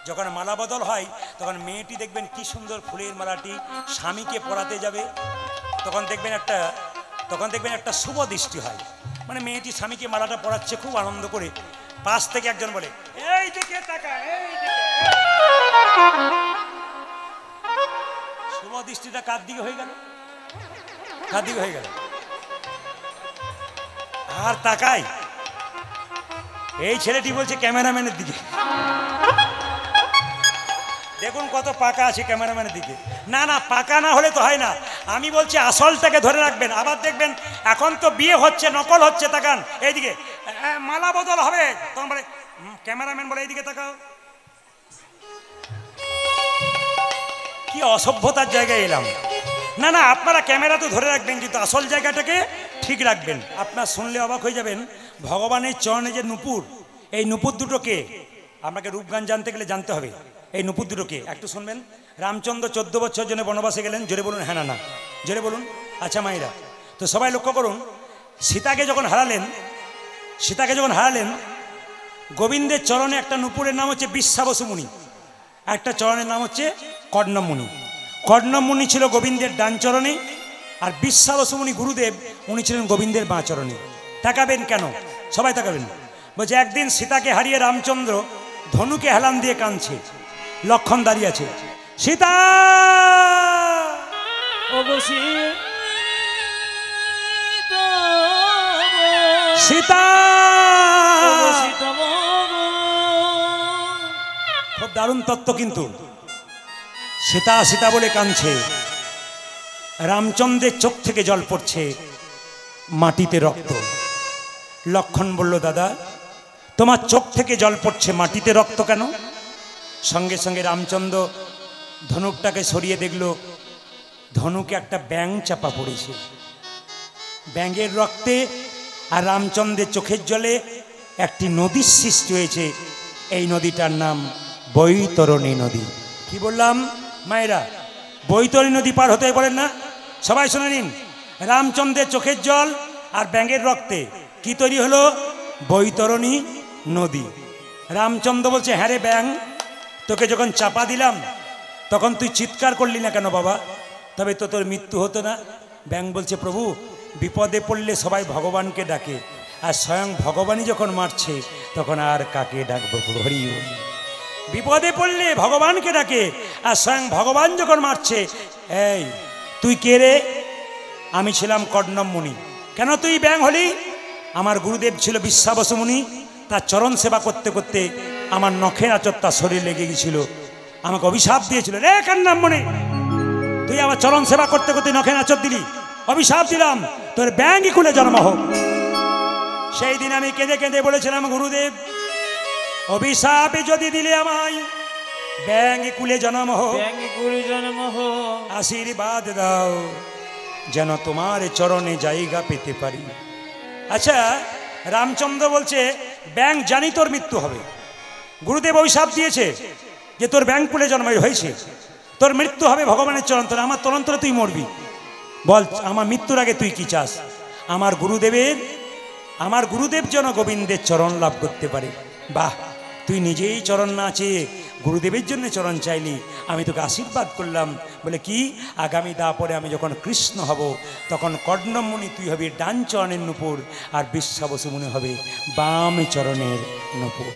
যখন মালা বদল হয় তখন মেয়েটি দেখবেন কি সুন্দর ফুলের মালাটি স্বামীকে পরাতে যাবে, তখন দেখবেন একটা শুভ দৃষ্টি হয়, মানে মেয়েটি স্বামীকে মালাটা পরাচ্ছে খুব আনন্দ করে, পাশ থেকে একজন বলে, এই দিকে তাকা, এই দিকে। শুভ দৃষ্টিটা কার দিকে হয়ে গেল? কার দিকে হয়ে গেল? আর তাকাই, এই ছেলেটি বলছে ক্যামেরাম্যানের দিকে। দেখুন কত পাকা আছে ক্যামেরাম্যানের দিকে। না না, পাকা না হলে তো হয় না। আমি বলছি আসলটাকে ধরে রাখবেন। আবার দেখবেন এখন তো বিয়ে হচ্ছে, নকল হচ্ছে। তাকান এইদিকে, মালা বদল হবে তখন বলে ক্যামেরাম্যান বলে এইদিকে তাকাও। কি অসভ্যতার জায়গায় এলাম। না না, আপনারা ক্যামেরা তো ধরে রাখবেন, কিন্তু আসল জায়গাটাকে ঠিক রাখবেন। আপনার শুনলে অবাক হয়ে যাবেন, ভগবানের চরণে যে নূপুর, এই নূপুর দুটো কে? আপনাকে রূপগান জানতে গেলে জানতে হবে এই নূপুর দুটো কে। একটু শুনবেন। রামচন্দ্র 14 বছর জন্য বনবাসে গেলেন। জোরে বলুন হ্যাঁ না না, জোরে বলুন। আচ্ছা মায়েরা, তো সবাই লক্ষ্য করুন, সীতাকে যখন হারালেন, গোবিন্দের চরণে একটা নূপুরের নাম হচ্ছে বিশ্বাবসু মুনি, একটা চরণের নাম হচ্ছে কর্ণম মুনি। কর্ণম মুনি ছিল গোবিন্দের ডান চরণে, আর বিশ্বাবসু মুনি গুরুদেব, উনি ছিলেন গোবিন্দের বাঁ চরণে। তাকাবেন কেন, সবাই তাকাবেন। বলছে একদিন সীতাকে হারিয়ে রামচন্দ্র ধনুকে হেলান দিয়ে কাঁদছে। লক্ষণ দাঁড়িয়ে আছে, সীতা সীতা। খুব দারুণ তত্ত্ব কিন্তু। সীতা সীতা বলে কাঁদছে, রামচন্দ্রের চোখ থেকে জল পড়ছে, মাটিতে রক্ত। লক্ষণ বলল, দাদা তোমার চোখ থেকে জল পড়ছে, মাটিতে রক্ত কেন? সঙ্গে সঙ্গে রামচন্দ্র ধনুকটাকে সরিয়ে দেখল, ধনুকে একটা ব্যাঙ চাপা পড়েছে। ব্যাঙের রক্তে আর রামচন্দ্রের চোখের জলে একটি নদীর সৃষ্টি হয়েছে। এই নদীটার নাম বৈতরণী নদী। কি বললাম মায়েরা? বৈতরণী নদী পার হতে বলেন না? সবাই শুনে নিন, রামচন্দ্রের চোখের জল আর ব্যাঙের রক্তে কি তৈরি হলো? বৈতরণী নদী। রামচন্দ্র বলছে, হ্যাঁ রে ব্যাঙ, তোকে যখন চাপা দিলাম তখন তুই চিৎকার করলি না কেন বাবা? তবে তো তোর মৃত্যু হতো না। ব্যাঙ বলছে, প্রভু বিপদে পড়লে সবাই ভগবানকে ডাকে, আর স্বয়ং ভগবানই যখন মারছে তখন আর কাকে ডাকবো? হরি বল। বিপদে পড়লে ভগবানকে ডাকে, আর স্বয়ং ভগবান যখন মারছে। এই তুই কে রে? আমি ছিলাম কর্ণম মুনি। কেন তুই ব্যাঙ হলি? আমার গুরুদেব ছিল বিশ্বাবসু মুনি, তার চরণ সেবা করতে করতে আমার নখের আচর তার শরীর লেগে গেছিল, আমাকে অভিশাপ দিয়েছিল। রে কর্ণম মুনি, তুই আমার চরণ সেবা করতে করতে নখের আচর দিলি, অভিশাপ দিলাম তোর ব্যাঙই কুলে জন্ম হোক। সেই দিন আমি কেঁদে কেঁদে বলেছিলাম, গুরুদেব অভিশাপে যদি দিলে আমায় ব্যাঙই কুলে জন্ম হোক, আশীর্বাদ দাও যেন তোমার চরণে জায়গা পেতে পারি। আচ্ছা, রামচন্দ্র বলছে, ব্যাঙ জানি তোর মৃত্যু হবে, গুরুদেব অভিশাপ দিয়েছে যে তোর ব্যাঙ কুলে জন্ম হয়েছে, তোর মৃত্যু হবে ভগবানের চরণতলে, আমার তরন্তরে তুই মরবি। বল আমার মৃত্যুর আগে তুই কি চাস? আমার গুরুদেব যেন গোবিন্দের চরণ লাভ করতে পারে। বাহ, তুই নিজেই চরণ না চেয়ে গুরুদেবের জন্য চরণ চাইলি, আমি তোকে আশীর্বাদ করলাম। বলে কি? আগামী দাপরে আমি যখন কৃষ্ণ হব তখন কর্ণম মুনি তুই হবি ডান চরণের নূপুর, আর বিশ্বাবসু মুনি হবে বাম চরণের নূপুর।